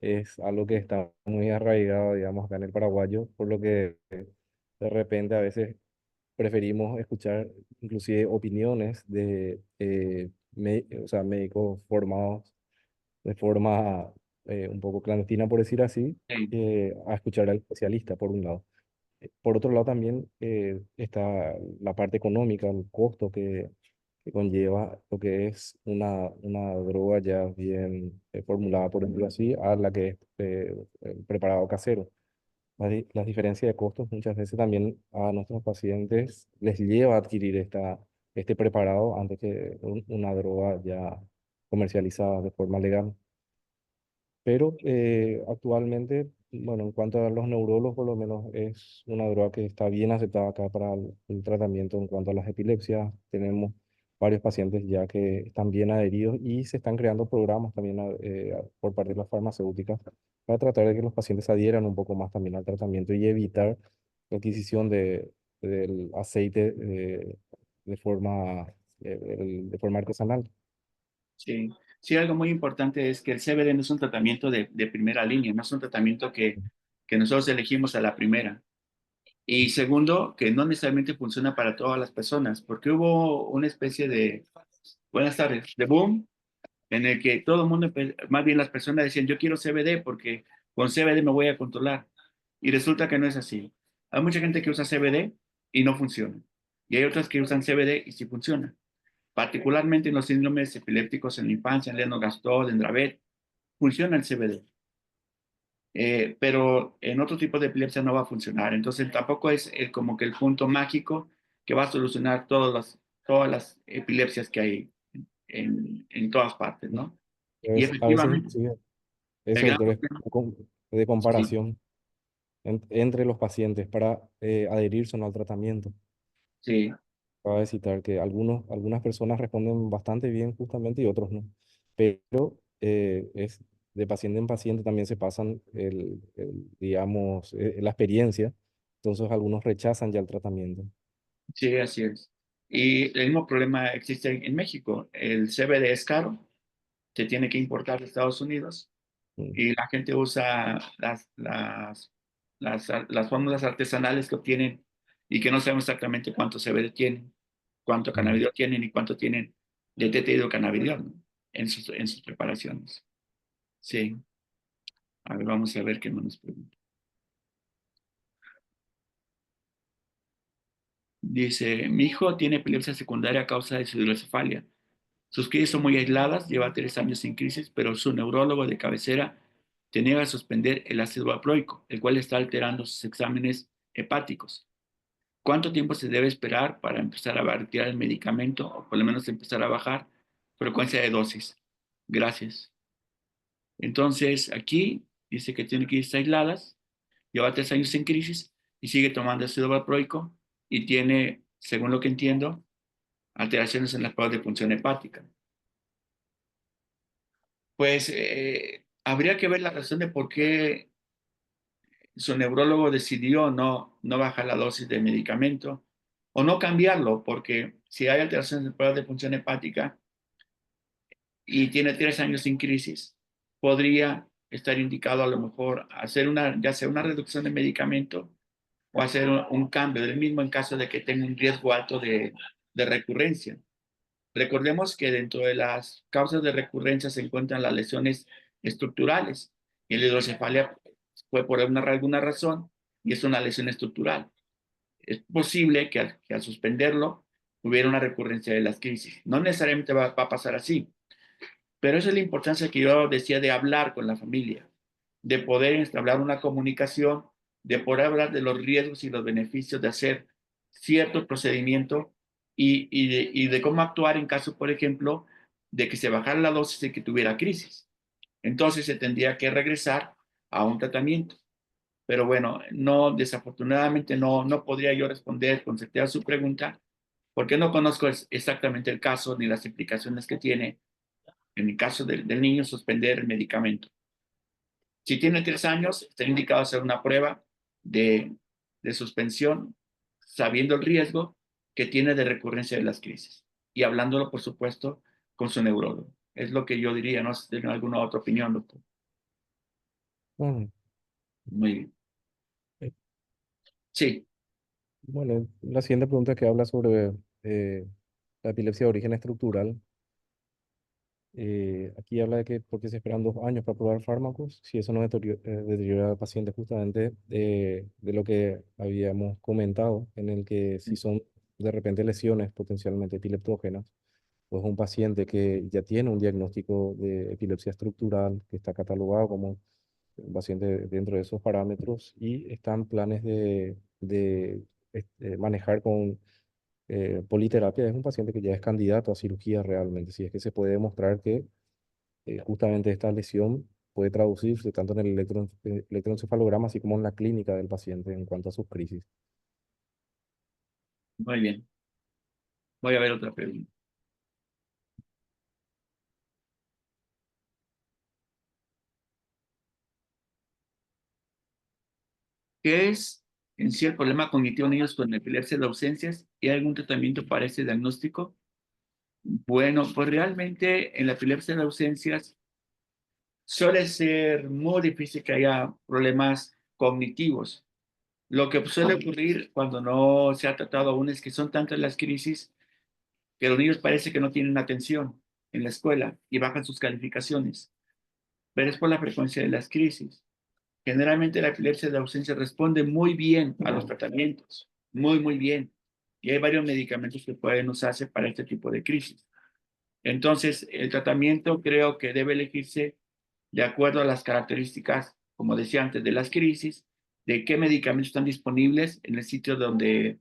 es algo que está muy arraigado, digamos, acá en el paraguayo, por lo que de repente a veces preferimos escuchar inclusive opiniones de o sea, médicos formados de forma un poco clandestina, por decir así, Sí, a escuchar al especialista, por un lado. Por otro lado, también está la parte económica, el costo que conlleva lo que es una droga ya bien formulada, por decirlo así, a la que es preparado casero. Las diferencias de costos muchas veces también a nuestros pacientes les lleva a adquirir este preparado antes que una droga ya comercializada de forma legal. Pero actualmente, bueno, en cuanto a los neurólogos, por lo menos es una droga que está bien aceptada acá para el tratamiento en cuanto a las epilepsias. Tenemos varios pacientes ya que están bien adheridos y se están creando programas también por parte de las farmacéuticas para tratar de que los pacientes adhieran un poco más también al tratamiento y evitar la adquisición del aceite de forma artesanal. sí. Sí, algo muy importante es que el CBD no es un tratamiento de primera línea, no es un tratamiento que nosotros elegimos a la primera. Y segundo, que no necesariamente funciona para todas las personas, porque hubo una especie de, buenas tardes, de boom en el que todo el mundo, más bien las personas decían, yo quiero CBD porque con CBD me voy a controlar. Y resulta que no es así. Hay mucha gente que usa CBD y no funciona. Y hay otras que usan CBD y sí funciona. Particularmente en los síndromes epilépticos en la infancia, en Lennox-Gastaut, en Dravet, funciona el CBD. Pero en otro tipo de epilepsia no va a funcionar. Entonces tampoco es como que el punto mágico que va a solucionar todas las epilepsias que hay en todas partes, ¿no? Y A veces efectivamente, sí, el eso, gran doctor, es problema, de sí, comparación entre los pacientes para adherirse o no al tratamiento. sí, Acaba de citar que algunas personas responden bastante bien justamente y otros no. Pero es de paciente en paciente también se pasan digamos, la experiencia. Entonces algunos rechazan ya el tratamiento. sí, así es. Y el mismo problema existe en México. El CBD es caro, se tiene que importar de Estados Unidos Mm, y la gente usa las fórmulas artesanales que obtienen y que no sabemos exactamente cuánto CBD tienen, cuánto mm. cannabidiol tienen y cuánto tienen de tetrahidrocannabidiol, ¿no? En sus preparaciones. Sí, a ver, vamos a ver qué más nos pregunta. Dice, mi hijo tiene epilepsia secundaria a causa de su hidrocefalia. Sus crisis son muy aisladas, lleva 3 años sin crisis, pero su neurólogo de cabecera te niega a suspender el ácido valproico, el cual está alterando sus exámenes hepáticos. ¿Cuánto tiempo se debe esperar para empezar a retirar el medicamento o por lo menos empezar a bajar frecuencia de dosis? Gracias. Entonces, aquí dice que tiene crisis aisladas, lleva 3 años en crisis y sigue tomando ácido valproico y tiene, según lo que entiendo, alteraciones en las pruebas de función hepática. Pues habría que ver la razón de por qué su neurólogo decidió no bajar la dosis de medicamento o no cambiarlo, porque si hay alteraciones en pruebas de función hepática y tiene 3 años sin crisis, podría estar indicado a lo mejor hacer ya sea una reducción de medicamento o hacer un cambio del mismo en caso de que tenga un riesgo alto de recurrencia. Recordemos que dentro de las causas de recurrencia se encuentran las lesiones estructurales y la hidrocefalia fue por alguna razón y es una lesión estructural. Es posible que al suspenderlo hubiera una recurrencia de las crisis. No necesariamente va a pasar así, pero esa es la importancia que yo decía de hablar con la familia, de poder entablar una comunicación, de poder hablar de los riesgos y los beneficios de hacer cierto procedimiento y de cómo actuar en caso, por ejemplo, de que se bajara la dosis y que tuviera crisis. Entonces se tendría que regresar a un tratamiento. Pero bueno, no, desafortunadamente no podría yo responder con certeza a su pregunta porque no conozco exactamente el caso ni las implicaciones que tiene en el caso del niño, suspender el medicamento. Si tiene 3 años, está indicado hacer una prueba de, de suspensión, sabiendo el riesgo que tiene de recurrencia de las crisis y hablándolo, por supuesto, con su neurólogo. Es lo que yo diría, no sé si tienen alguna otra opinión, doctor. Bueno, Muy bien. eh, Sí, bueno, la siguiente pregunta que habla sobre la epilepsia de origen estructural. Aquí habla de que porque se esperan 2 años para probar fármacos, si eso no deteriora al paciente justamente de lo que habíamos comentado, en el que si son de repente lesiones potencialmente epileptógenas, pues un paciente que ya tiene un diagnóstico de epilepsia estructural, que está catalogado como un paciente dentro de esos parámetros y están planes de manejar con politerapia, es un paciente que ya es candidato a cirugía realmente, si es que se puede demostrar que justamente esta lesión puede traducirse tanto en el electroencefalograma así como en la clínica del paciente en cuanto a sus crisis. Muy bien. Voy a ver otra pregunta. ¿Qué es en sí el problema cognitivo en niños con epilepsia de ausencias? ¿Y hay algún tratamiento para este diagnóstico? Bueno, pues realmente en la epilepsia de ausencias suele ser muy difícil que haya problemas cognitivos. Lo que suele ocurrir cuando no se ha tratado aún es que son tantas las crisis que los niños parece que no tienen atención en la escuela y bajan sus calificaciones, pero es por la frecuencia de las crisis. Generalmente la epilepsia de ausencia responde muy bien a los tratamientos, muy, muy bien. Y hay varios medicamentos que pueden usarse para este tipo de crisis. Entonces, el tratamiento creo que debe elegirse de acuerdo a las características, como decía antes, de las crisis, de qué medicamentos están disponibles en el sitio de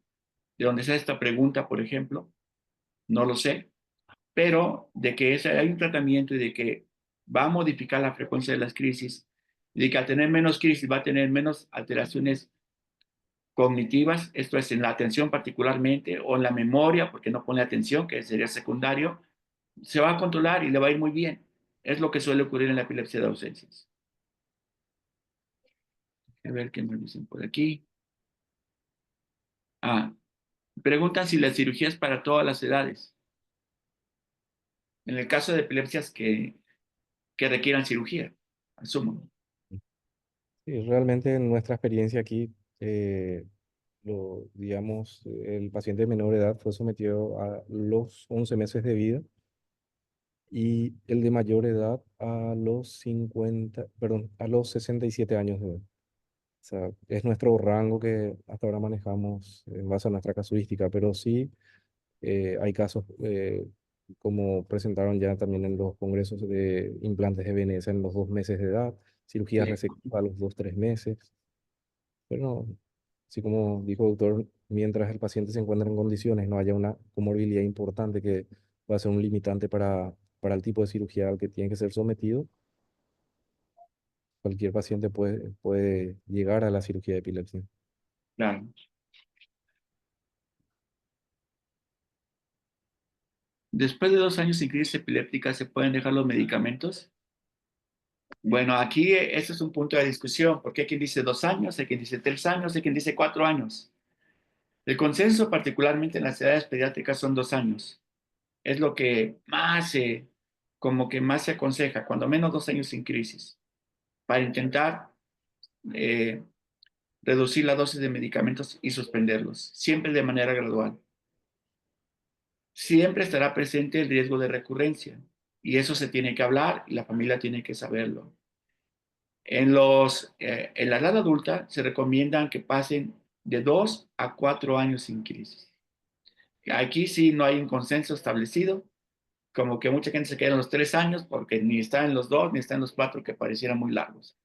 donde sea esta pregunta, por ejemplo, no lo sé, pero de que hay un tratamiento y de que va a modificar la frecuencia de las crisis, y de que al tener menos crisis va a tener menos alteraciones cognitivas, esto es en la atención particularmente, o en la memoria, porque no pone atención, que sería secundario, se va a controlar y le va a ir muy bien. Es lo que suele ocurrir en la epilepsia de ausencias. A ver qué me dicen por aquí. Ah, preguntan si la cirugía es para todas las edades. En el caso de epilepsias que requieran cirugía, asumo. Y realmente en nuestra experiencia aquí, digamos, el paciente de menor edad fue sometido a los 11 meses de vida y el de mayor edad a los 50, perdón, a los 67 años de edad. O sea, es nuestro rango que hasta ahora manejamos en base a nuestra casuística, pero sí hay casos como presentaron ya también en los congresos de implantes de VNS en los 2 meses de edad, cirugía Sí, resectiva a los 2, 3 meses. Pero así como dijo el doctor, mientras el paciente se encuentra en condiciones, no haya una comorbilidad importante que va a ser un limitante para el tipo de cirugía al que tiene que ser sometido, cualquier paciente puede llegar a la cirugía de epilepsia. claro. Después de 2 años sin crisis epiléptica, ¿se pueden dejar los medicamentos? Bueno, aquí ese es un punto de discusión, porque hay quien dice 2 años, hay quien dice 3 años, hay quien dice 4 años. El consenso, particularmente en las edades pediátricas, son 2 años. Es lo que más como que más se aconseja, cuando menos 2 años sin crisis, para intentar eh, reducir la dosis de medicamentos y suspenderlos, siempre de manera gradual. Siempre estará presente el riesgo de recurrencia y eso se tiene que hablar y la familia tiene que saberlo. En la edad adulta se recomiendan que pasen de 2 a 4 años sin crisis. Aquí sí no hay un consenso establecido, como que mucha gente se queda en los 3 años porque ni está en los 2 ni está en los 4 que parecieran muy largos.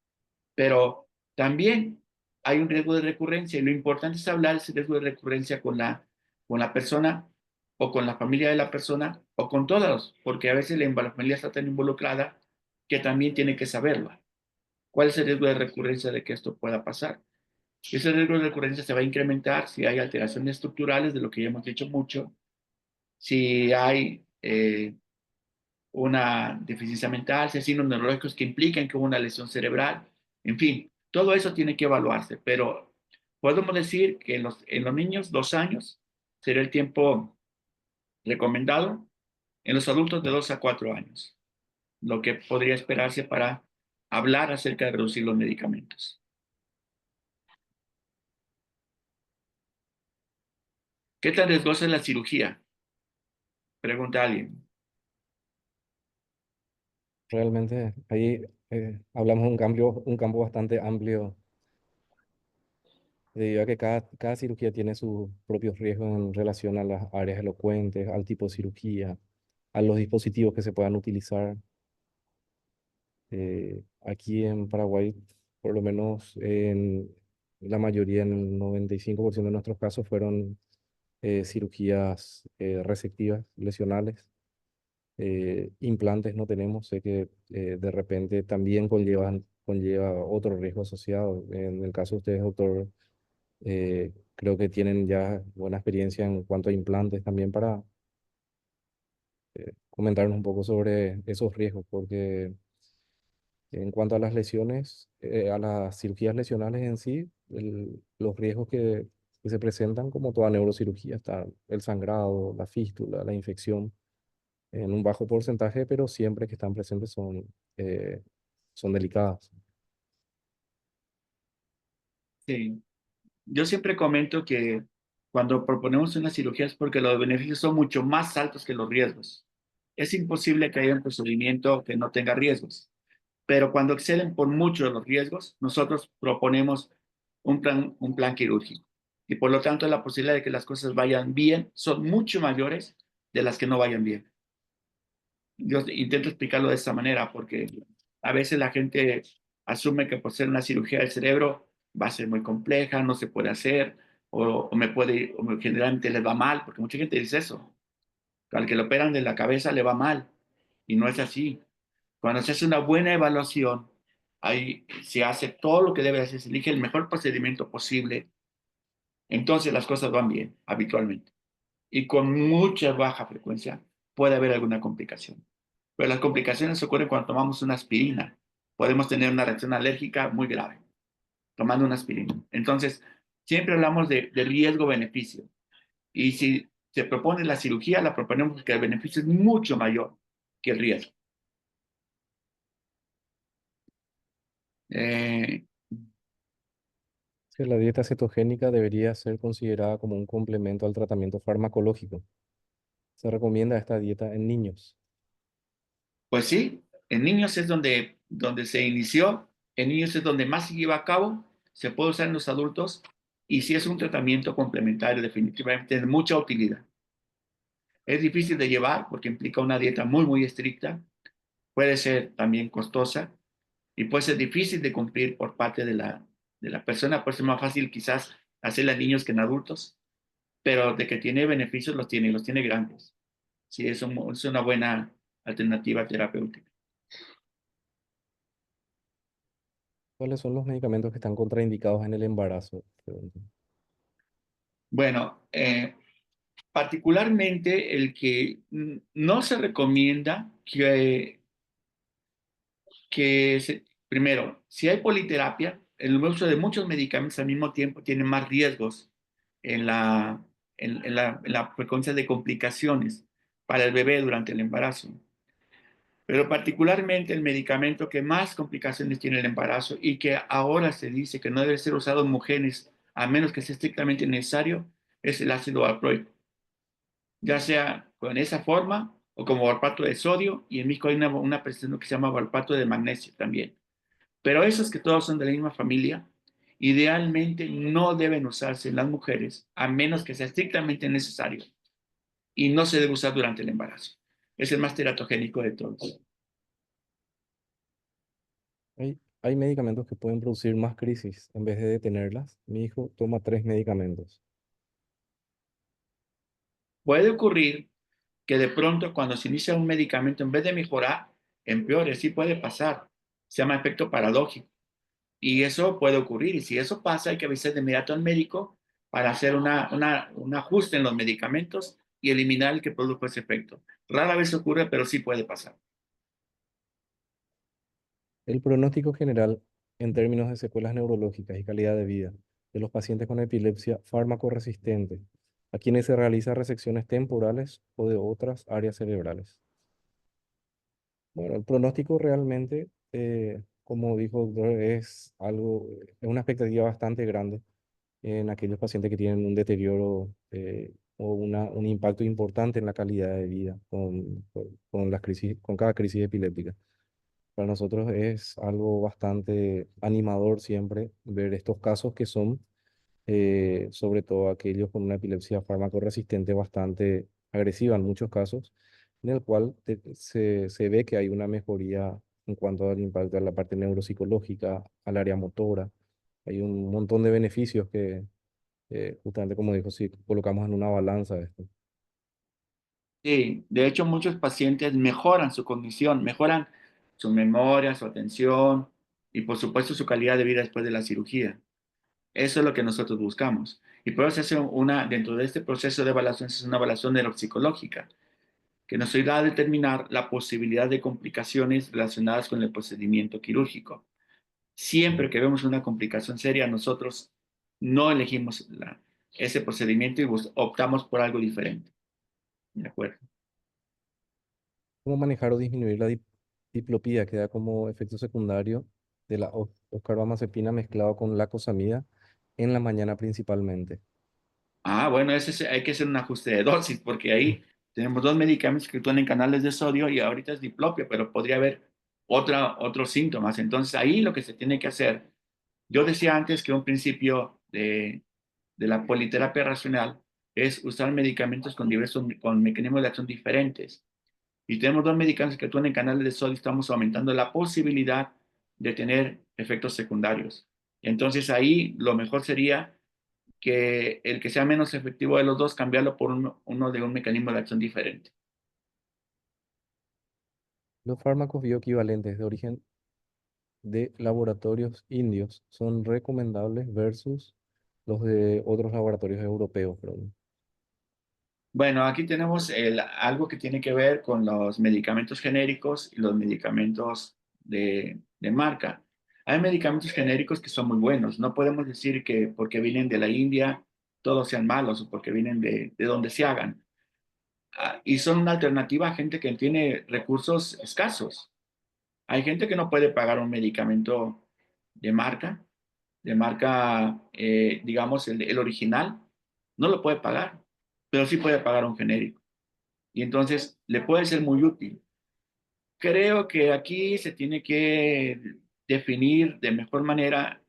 Pero también hay un riesgo de recurrencia y lo importante es hablar de ese riesgo de recurrencia con la persona o con la familia de la persona o con todos, porque a veces la familia está tan involucrada que también tiene que saberlo. ¿Cuál es el riesgo de recurrencia de que esto pueda pasar? Ese riesgo de recurrencia se va a incrementar si hay alteraciones estructurales, de lo que ya hemos dicho mucho, si hay una deficiencia mental, si hay signos neurológicos que implican que hubo una lesión cerebral, en fin, todo eso tiene que evaluarse, pero podemos decir que en los niños 2 años sería el tiempo recomendado, en los adultos de 2 a 4 años, lo que podría esperarse para hablar acerca de reducir los medicamentos. ¿Qué tan riesgosa es la cirugía? Pregunta alguien. Realmente ahí hablamos de un campo bastante amplio, debido a que cada cirugía tiene sus propios riesgos en relación a las áreas elocuentes, al tipo de cirugía, a los dispositivos que se puedan utilizar. Aquí en Paraguay, por lo menos en la mayoría, en el 95% de nuestros casos, fueron cirugías resectivas, lesionales. Implantes no tenemos, sé que de repente también conlleva otro riesgo asociado. En el caso de ustedes, doctor, creo que tienen ya buena experiencia en cuanto a implantes también para comentarnos un poco sobre esos riesgos, porque en cuanto a las lesiones, a las cirugías lesionales en sí, los riesgos que se presentan, como toda neurocirugía, está el sangrado, la fístula, la infección, en un bajo porcentaje, pero siempre que están presentes son delicadas. Sí. Yo siempre comento que cuando proponemos una cirugía es porque los beneficios son mucho más altos que los riesgos. Es imposible que haya un procedimiento que no tenga riesgos, pero cuando exceden por mucho los riesgos, nosotros proponemos un plan quirúrgico. Y por lo tanto, la posibilidad de que las cosas vayan bien son mucho mayores de las que no vayan bien. Yo intento explicarlo de esta manera porque a veces la gente asume que por ser una cirugía del cerebro va a ser muy compleja, no se puede hacer, o generalmente les va mal, porque mucha gente dice eso. Al que lo operan de la cabeza le va mal, y no es así. Cuando se hace una buena evaluación, ahí se hace todo lo que debe hacer, se elige el mejor procedimiento posible, entonces las cosas van bien, habitualmente. Y con mucha baja frecuencia puede haber alguna complicación. Pero las complicaciones ocurren cuando tomamos una aspirina. Podemos tener una reacción alérgica muy grave tomando una aspirina. Entonces, siempre hablamos de riesgo-beneficio. Y si se propone la cirugía, la proponemos porque el beneficio es mucho mayor que el riesgo. Eh, Que la dieta cetogénica debería ser considerada como un complemento al tratamiento farmacológico. Se recomienda esta dieta en niños. pues sí, en niños es donde se inició, en niños es donde más se lleva a cabo, se puede usar en los adultos y si es un tratamiento complementario, definitivamente tiene mucha utilidad. Es difícil de llevar porque implica una dieta muy estricta, puede ser también costosa y puede ser difícil de cumplir por parte de la persona, puede ser más fácil quizás hacerla en niños que en adultos, pero de que tiene beneficios los tiene grandes. Sí, es una buena alternativa terapéutica. ¿Cuáles son los medicamentos que están contraindicados en el embarazo? Pregunto. Bueno, particularmente el que no se recomienda primero, si hay politerapia, el uso de muchos medicamentos al mismo tiempo tiene más riesgos en la frecuencia de complicaciones para el bebé durante el embarazo. Pero particularmente el medicamento que más complicaciones tiene el embarazo y que ahora se dice que no debe ser usado en mujeres a menos que sea estrictamente necesario es el ácido valproico, ya sea con esa forma o como valpato de sodio, y en México hay una presentación que se llama valpato de magnesio también. Pero esos que todos son de la misma familia, idealmente no deben usarse en las mujeres a menos que sea estrictamente necesario y no se debe usar durante el embarazo. Es el más teratogénico de todos. Hay medicamentos que pueden producir más crisis en vez de detenerlas. Mi hijo toma 3 medicamentos. Puede ocurrir que de pronto cuando se inicia un medicamento, en vez de mejorar, empeore. Sí puede pasar. Se llama efecto paradójico. Y eso puede ocurrir. Y si eso pasa, hay que avisar de inmediato al médico para hacer un ajuste en los medicamentos y eliminar el que produjo ese efecto. Rara vez ocurre, pero sí puede pasar. El pronóstico general en términos de secuelas neurológicas y calidad de vida de los pacientes con epilepsia fármaco resistente, a quienes se realizan resecciones temporales o de otras áreas cerebrales. Bueno, el pronóstico realmente, como dijo el doctor, es una expectativa bastante grande en aquellos pacientes que tienen un deterioro o un impacto importante en la calidad de vida con las crisis, con cada crisis epiléptica. Para nosotros es algo bastante animador siempre ver estos casos que son, sobre todo aquellos con una epilepsia fármaco-resistente bastante agresiva en muchos casos, en el cual se ve que hay una mejoría en cuanto al impacto a la parte neuropsicológica, al área motora. Hay un montón de beneficios que, justamente como dijo, si colocamos en una balanza esto. Sí, de hecho muchos pacientes mejoran su cognición, mejoran su memoria, su atención y por supuesto su calidad de vida después de la cirugía. Eso es lo que nosotros buscamos. Y por eso hace dentro de este proceso de evaluación, es una evaluación neuropsicológica, que nos ayuda a determinar la posibilidad de complicaciones relacionadas con el procedimiento quirúrgico. Siempre que vemos una complicación seria, nosotros no elegimos ese procedimiento y optamos por algo diferente. ¿De acuerdo? ¿Cómo manejar o disminuir la diplopía que da como efecto secundario de la oscarbamazepina mezclado con lacosamida en la mañana principalmente? Ah, bueno, hay que hacer un ajuste de dosis porque ahí tenemos dos medicamentos que actúan en canales de sodio y ahorita es diplopia, pero podría haber otros síntomas. Entonces ahí lo que se tiene que hacer, yo decía antes que un principio de la politerapia racional es usar medicamentos con mecanismos de acción diferentes. Y tenemos dos medicamentos que actúan en canales de sodio, estamos aumentando la posibilidad de tener efectos secundarios. Entonces ahí lo mejor sería que el que sea menos efectivo de los dos, cambiarlo por uno de un mecanismo de acción diferente. Los fármacos bioequivalentes de origen de laboratorios indios son recomendables versus los de otros laboratorios europeos, perdón. Bueno, aquí tenemos algo que tiene que ver con los medicamentos genéricos y los medicamentos de marca. Hay medicamentos genéricos que son muy buenos. No podemos decir que porque vienen de la India todos sean malos o porque vienen de donde se hagan. Y son una alternativa a gente que tiene recursos escasos. Hay gente que no puede pagar un medicamento de marca, digamos, el original, no lo puede pagar, pero sí puede pagar un genérico. Y entonces le puede ser muy útil. Creo que aquí se tiene que definir de mejor manera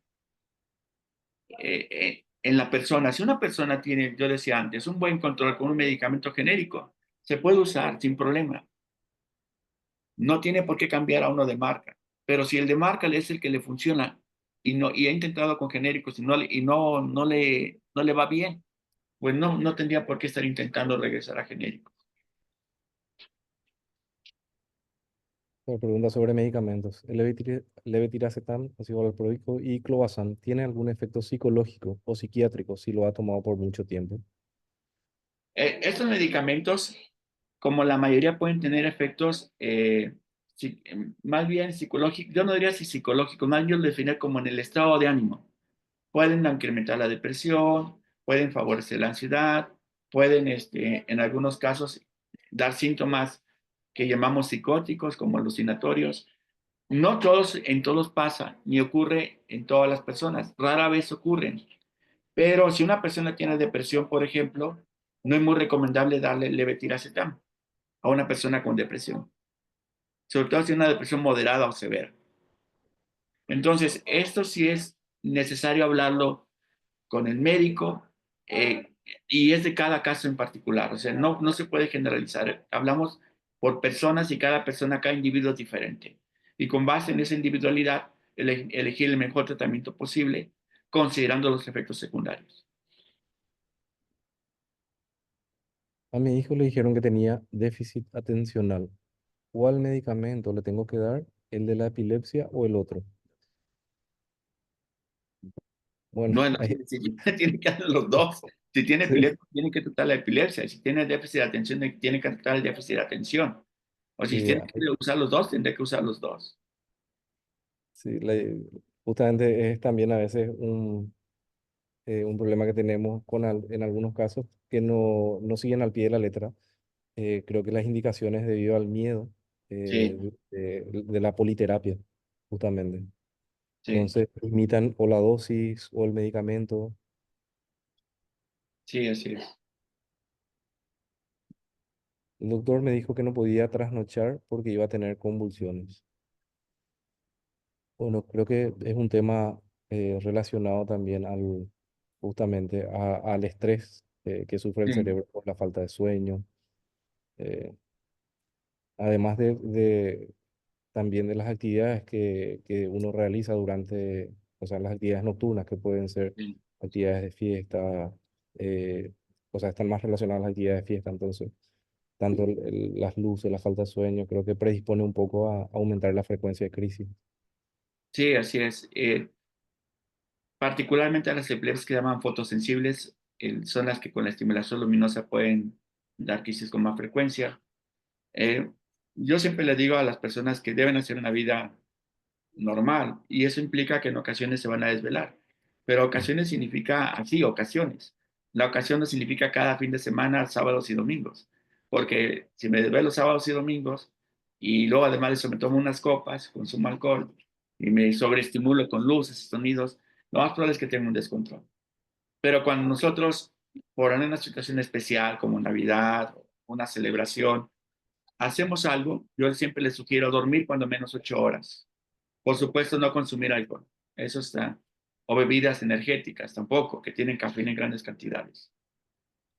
en la persona. Si una persona tiene, yo decía antes, un buen control con un medicamento genérico, se puede usar sin problema. No tiene por qué cambiar a uno de marca. Pero si el de marca es el que le funciona y ha intentado con genéricos no le va bien, pues no tendría por qué estar intentando regresar a genéricos. Otra pregunta sobre medicamentos. ¿El levetiracetam, ácido valproico y clobazam tiene algún efecto psicológico o psiquiátrico si lo ha tomado por mucho tiempo? Estos medicamentos, como la mayoría, pueden tener efectos más bien psicológicos. Yo no diría si psicológicos, más bien yo lo definiría como en el estado de ánimo. Pueden incrementar la depresión, pueden favorecer la ansiedad, pueden, en algunos casos, dar síntomas que llamamos psicóticos, como alucinatorios. No todos, en todos pasa, ni ocurre en todas las personas. Rara vez ocurren. Pero si una persona tiene depresión, por ejemplo, no es muy recomendable darle levetiracetam a una persona con depresión, sobre todo si es una depresión moderada o severa. Entonces, esto sí es necesario hablarlo con el médico y es de cada caso en particular. O sea, no se puede generalizar. Hablamos por personas y cada individuo es diferente. Y con base en esa individualidad, elegir el mejor tratamiento posible, considerando los efectos secundarios. A mi hijo le dijeron que tenía déficit atencional. ¿Cuál medicamento le tengo que dar? ¿El de la epilepsia o el otro? Bueno, No es así de sencillo, tiene que hacer los dos. Si tiene sí, epilepsia, tiene que tratar la epilepsia. Y si tiene déficit de atención, tiene que tratar el déficit de atención. O si sí, tiene que usar los dos, tendrá que usar los dos. sí, justamente es también a veces un problema que tenemos en algunos casos que no siguen al pie de la letra. Creo que las indicaciones debido al miedo, Sí, de la politerapia, justamente. sí, Entonces, limitan o la dosis o el medicamento. sí, así es. El doctor me dijo que no podía trasnochar porque iba a tener convulsiones. Bueno, creo que es un tema relacionado también justamente al estrés que sufre el Sí, cerebro por la falta de sueño, eh, además también de las actividades que uno realiza durante, o sea, las actividades nocturnas que pueden ser sí. actividades de fiesta, eh, o sea, están más relacionadas a las actividades de fiesta, entonces, tanto las luces, la falta de sueño, creo que predispone un poco a aumentar la frecuencia de crisis. Sí, así es. Particularmente a las epilepsias que llaman fotosensibles, son las que con la estimulación luminosa pueden dar crisis con más frecuencia. Eh, yo siempre le digo a las personas que deben hacer una vida normal y eso implica que en ocasiones se van a desvelar, pero ocasiones significa así, ocasiones. La ocasión no significa cada fin de semana, sábados y domingos, porque si me desvelo sábados y domingos y luego además de eso me tomo unas copas, consumo alcohol y me sobreestimulo con luces y sonidos, lo más probable es que tenga un descontrol. Pero cuando nosotros, por una situación especial como Navidad, una celebración, hacemos algo, yo siempre les sugiero dormir cuando menos 8 horas. Por supuesto, no consumir alcohol, eso está. O bebidas energéticas tampoco, que tienen cafeína en grandes cantidades.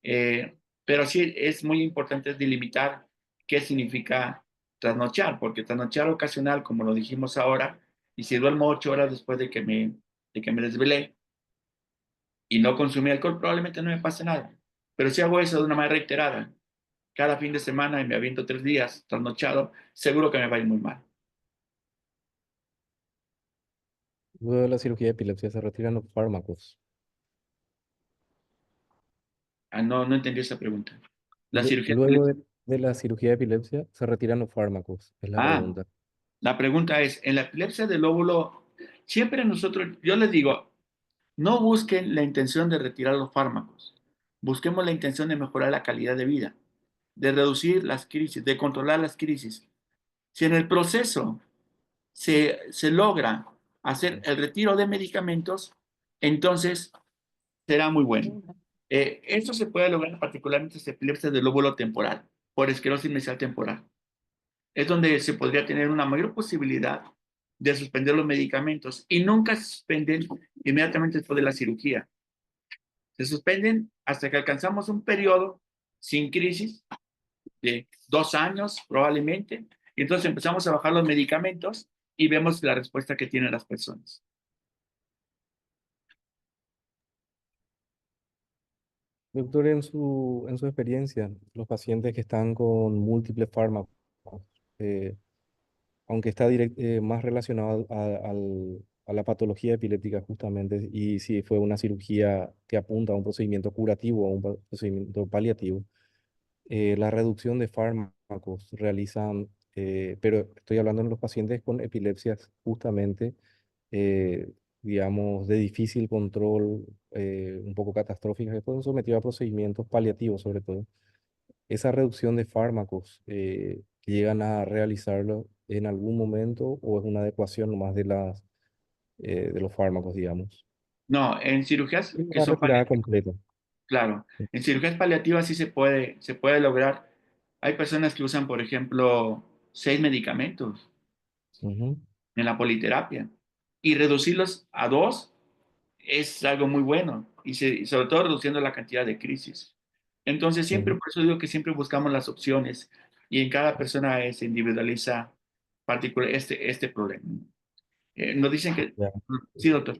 Pero sí es muy importante delimitar qué significa trasnochar, porque trasnochar ocasional, como lo dijimos ahora, y si duermo 8 horas después de que me desvelé y no consumí alcohol, probablemente no me pase nada. Pero si hago eso de una manera reiterada, cada fin de semana y me aviento 3 días trasnochado, seguro que me va a ir muy mal. Luego de la cirugía de epilepsia se retiran los fármacos. Ah, no, no entendí esa pregunta. La cirugía. Luego de la cirugía de epilepsia se retiran los fármacos, es la Ah, pregunta. la pregunta es, en la epilepsia del lóbulo, siempre nosotros, yo les digo, no busquen la intención de retirar los fármacos, busquemos la intención de mejorar la calidad de vida, de reducir las crisis, de controlar las crisis. Si en el proceso se logra hacer el retiro de medicamentos, entonces será muy bueno. Esto se puede lograr particularmente en epilepsia del lóbulo temporal, por esclerosis mesial temporal. Es donde se podría tener una mayor posibilidad de suspender los medicamentos y nunca se suspenden inmediatamente después de la cirugía. Se suspenden hasta que alcanzamos un periodo sin crisis de 2 años probablemente, y entonces empezamos a bajar los medicamentos y vemos la respuesta que tienen las personas. Doctor, en su experiencia, los pacientes que están con múltiples fármacos, eh, aunque está más relacionado a la patología epiléptica justamente, y si fue una cirugía que apunta a un procedimiento curativo o un procedimiento paliativo, la reducción de fármacos realizan, pero estoy hablando en los pacientes con epilepsias justamente, eh, digamos, de difícil control, un poco catastróficas, que fueron sometidos a procedimientos paliativos sobre todo. Esa reducción de fármacos, ¿llegan a realizarlo en algún momento o es una adecuación nomás de los fármacos, digamos? No, en cirugías que Una son retirada paliativas, completa. claro, en cirugías paliativas sí se puede lograr. Hay personas que usan, por ejemplo, 6 medicamentos Ujú, en la politerapia y reducirlos a 2 es algo muy bueno y sobre todo reduciendo la cantidad de crisis. Entonces, siempre, ujú, por eso digo que siempre buscamos las opciones y en cada persona se individualiza particular este problema. Nos dicen que, ya. sí, doctor.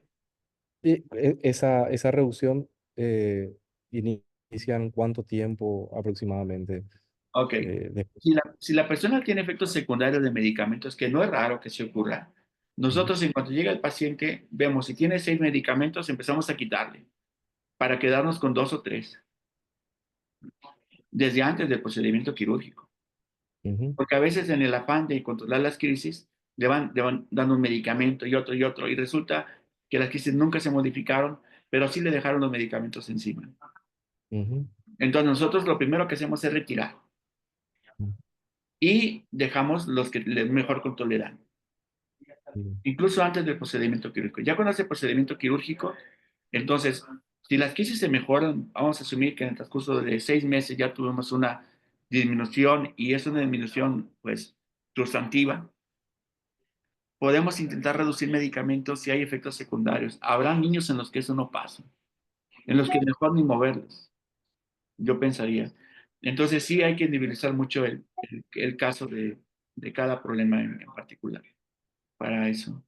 Y esa reducción, inicia en cuánto tiempo aproximadamente Ok. después. Si la persona tiene efectos secundarios de medicamentos, que no es raro que se ocurra, Ujú, nosotros en cuanto llega el paciente, vemos si tiene 6 medicamentos, empezamos a quitarle para quedarnos con 2 o 3 desde antes del procedimiento quirúrgico. ujú, Porque a veces en el afán de controlar las crisis, le van dando un medicamento y otro, y resulta que las crisis nunca se modificaron, pero sí le dejaron los medicamentos encima. ujú, Entonces nosotros lo primero que hacemos es retirar ujú, y dejamos los que mejor control le dan, ujú, incluso antes del procedimiento quirúrgico. Ya cuando hace el procedimiento quirúrgico, entonces, si las crisis se mejoran, vamos a asumir que en el transcurso de 6 meses ya tuvimos una disminución y es una disminución, pues, sustantiva. podemos intentar reducir medicamentos si hay efectos secundarios. Habrá niños en los que eso no pasa, en los que mejor ni moverlos, yo pensaría. Entonces sí hay que individualizar mucho el caso de cada problema en particular para eso.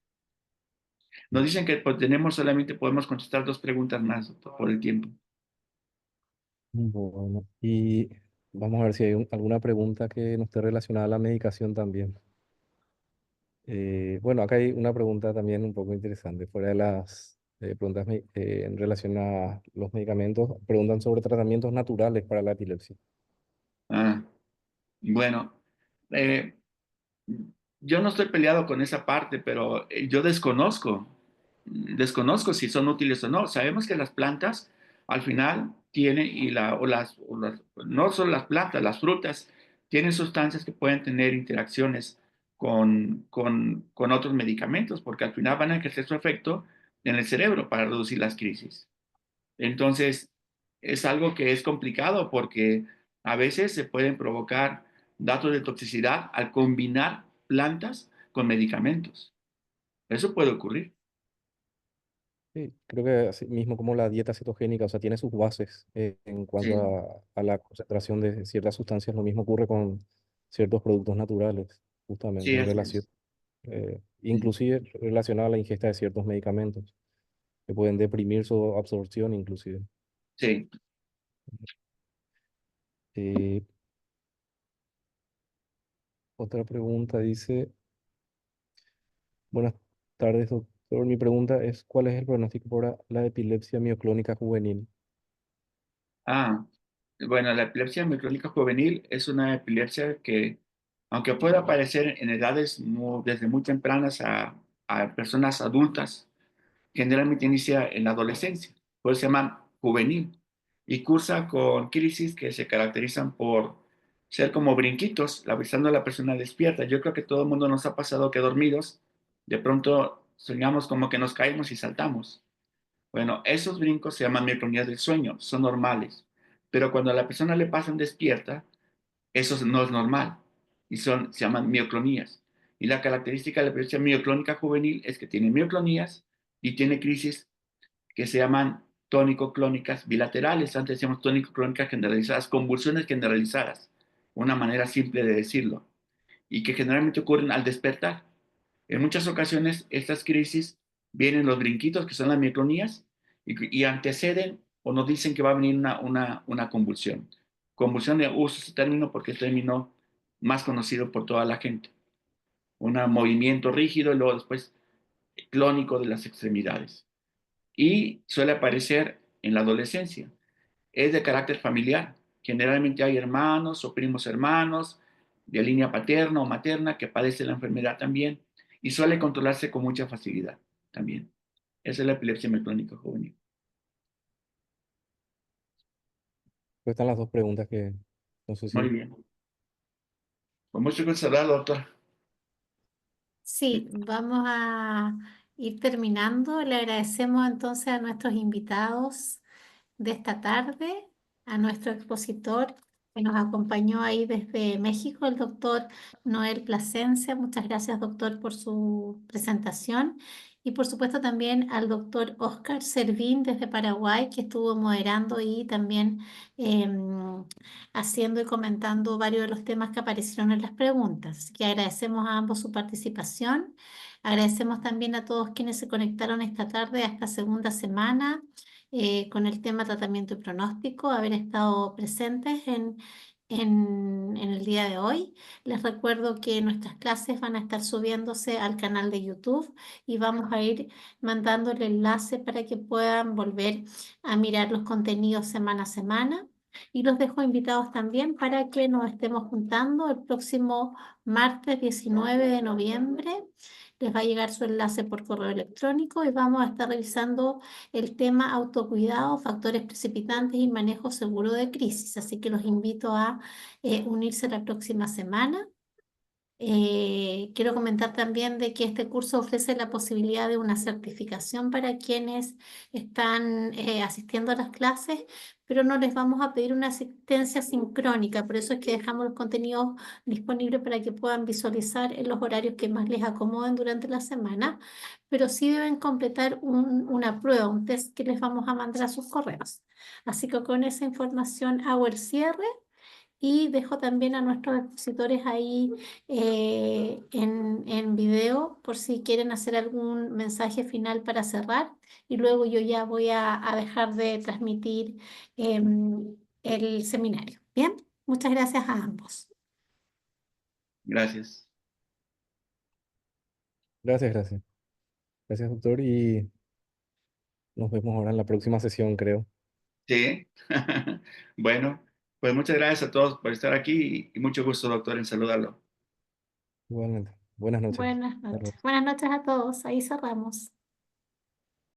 Nos dicen que pues, solamente podemos contestar 2 preguntas más, doctor, por el tiempo. Bueno, y vamos a ver si hay alguna pregunta que no esté relacionada a la medicación también. Bueno, acá hay una pregunta también un poco interesante, fuera de las preguntas en relación a los medicamentos, preguntan sobre tratamientos naturales para la epilepsia. Ah, bueno, eh, yo no estoy peleado con esa parte, pero yo desconozco si son útiles o no. Sabemos que las plantas al final tienen, no solo las plantas, las frutas, tienen sustancias que pueden tener interacciones con otros medicamentos, porque al final van a ejercer su efecto en el cerebro para reducir las crisis. Entonces, es algo que es complicado porque a veces se pueden provocar datos de toxicidad al combinar plantas con medicamentos. Eso puede ocurrir. Sí, creo que así mismo como la dieta cetogénica, o sea, tiene sus bases en cuanto Sí, a la concentración de ciertas sustancias, lo mismo ocurre con ciertos productos naturales, justamente sí, en así relación, es. Sí, inclusive relacionado a la ingesta de ciertos medicamentos, que pueden deprimir su absorción inclusive. sí. Eh, Otra pregunta dice, buenas tardes, doctor. Mi pregunta es, ¿cuál es el pronóstico para la epilepsia mioclónica juvenil? Ah, bueno, la epilepsia micrónica juvenil es una epilepsia que, aunque puede aparecer en edades desde muy tempranas a personas adultas, generalmente inicia en la adolescencia, por eso se llama juvenil, y cursa con crisis que se caracterizan por ser como brinquitos, avisando a la persona despierta. Yo creo que todo el mundo nos ha pasado que dormidos, de pronto soñamos como que nos caemos y saltamos. Bueno, esos brincos se llaman micronías del sueño, son normales, pero cuando a la persona le pasan despierta, eso no es normal y se llaman mioclonías. Y la característica de la epilepsia mioclónica juvenil es que tiene mioclonías y tiene crisis que se llaman tónico-clónicas bilaterales. Antes decíamos tónico-clónicas generalizadas, convulsiones generalizadas, una manera simple de decirlo, y que generalmente ocurren al despertar. En muchas ocasiones, estas crisis vienen los brinquitos, que son las mioclonías, y anteceden o nos dicen que va a venir una convulsión. Convulsión, uso ese término porque es el término más conocido por toda la gente. Un movimiento rígido y luego después clónico de las extremidades. Y suele aparecer en la adolescencia. Es de carácter familiar. Generalmente hay hermanos o primos hermanos de línea paterna o materna que padecen la enfermedad también y suele controlarse con mucha facilidad también. Esa es la epilepsia meclónica juvenil. Pues están las dos preguntas que no sé Muy si... bien. Con mucho gusto saludarlo, doctor. Sí, vamos a ir terminando. Le agradecemos entonces a nuestros invitados de esta tarde, a nuestro expositor que nos acompañó ahí desde México, el doctor Noel Plasencia. Muchas gracias, doctor, por su presentación. Y por supuesto también al doctor Oscar Servín desde Paraguay, que estuvo moderando y también haciendo y comentando varios de los temas que aparecieron en las preguntas. Así que agradecemos a ambos su participación. Agradecemos también a todos quienes se conectaron esta tarde a esta segunda semana con el tema tratamiento y pronóstico, haber estado presentes en el día de hoy. Les recuerdo que nuestras clases van a estar subiéndose al canal de YouTube y vamos a ir mandando el enlace para que puedan volver a mirar los contenidos semana a semana. Y los dejo invitados también para que nos estemos juntando el próximo martes 19 de noviembre. Les va a llegar su enlace por correo electrónico y vamos a estar revisando el tema autocuidado, factores precipitantes y manejo seguro de crisis. Así que los invito a unirse la próxima semana. Quiero comentar también de que este curso ofrece la posibilidad de una certificación para quienes están asistiendo a las clases, pero no les vamos a pedir una asistencia sincrónica, por eso es que dejamos los contenidos disponibles para que puedan visualizar en los horarios que más les acomoden durante la semana, pero sí deben completar una prueba, un test que les vamos a mandar a sus correos. Así que con esa información hago el cierre y dejo también a nuestros expositores ahí en video por si quieren hacer algún mensaje final para cerrar. Y luego yo ya voy a dejar de transmitir el seminario. Bien, muchas gracias a ambos. Gracias. Gracias, gracias. Gracias, doctor, y nos vemos ahora en la próxima sesión, creo. Sí. Bueno, pues muchas gracias a todos por estar aquí y mucho gusto, doctor, en saludarlo. Igualmente. Buenas noches. Buenas Hasta noches. luego. Buenas noches a todos. Ahí cerramos.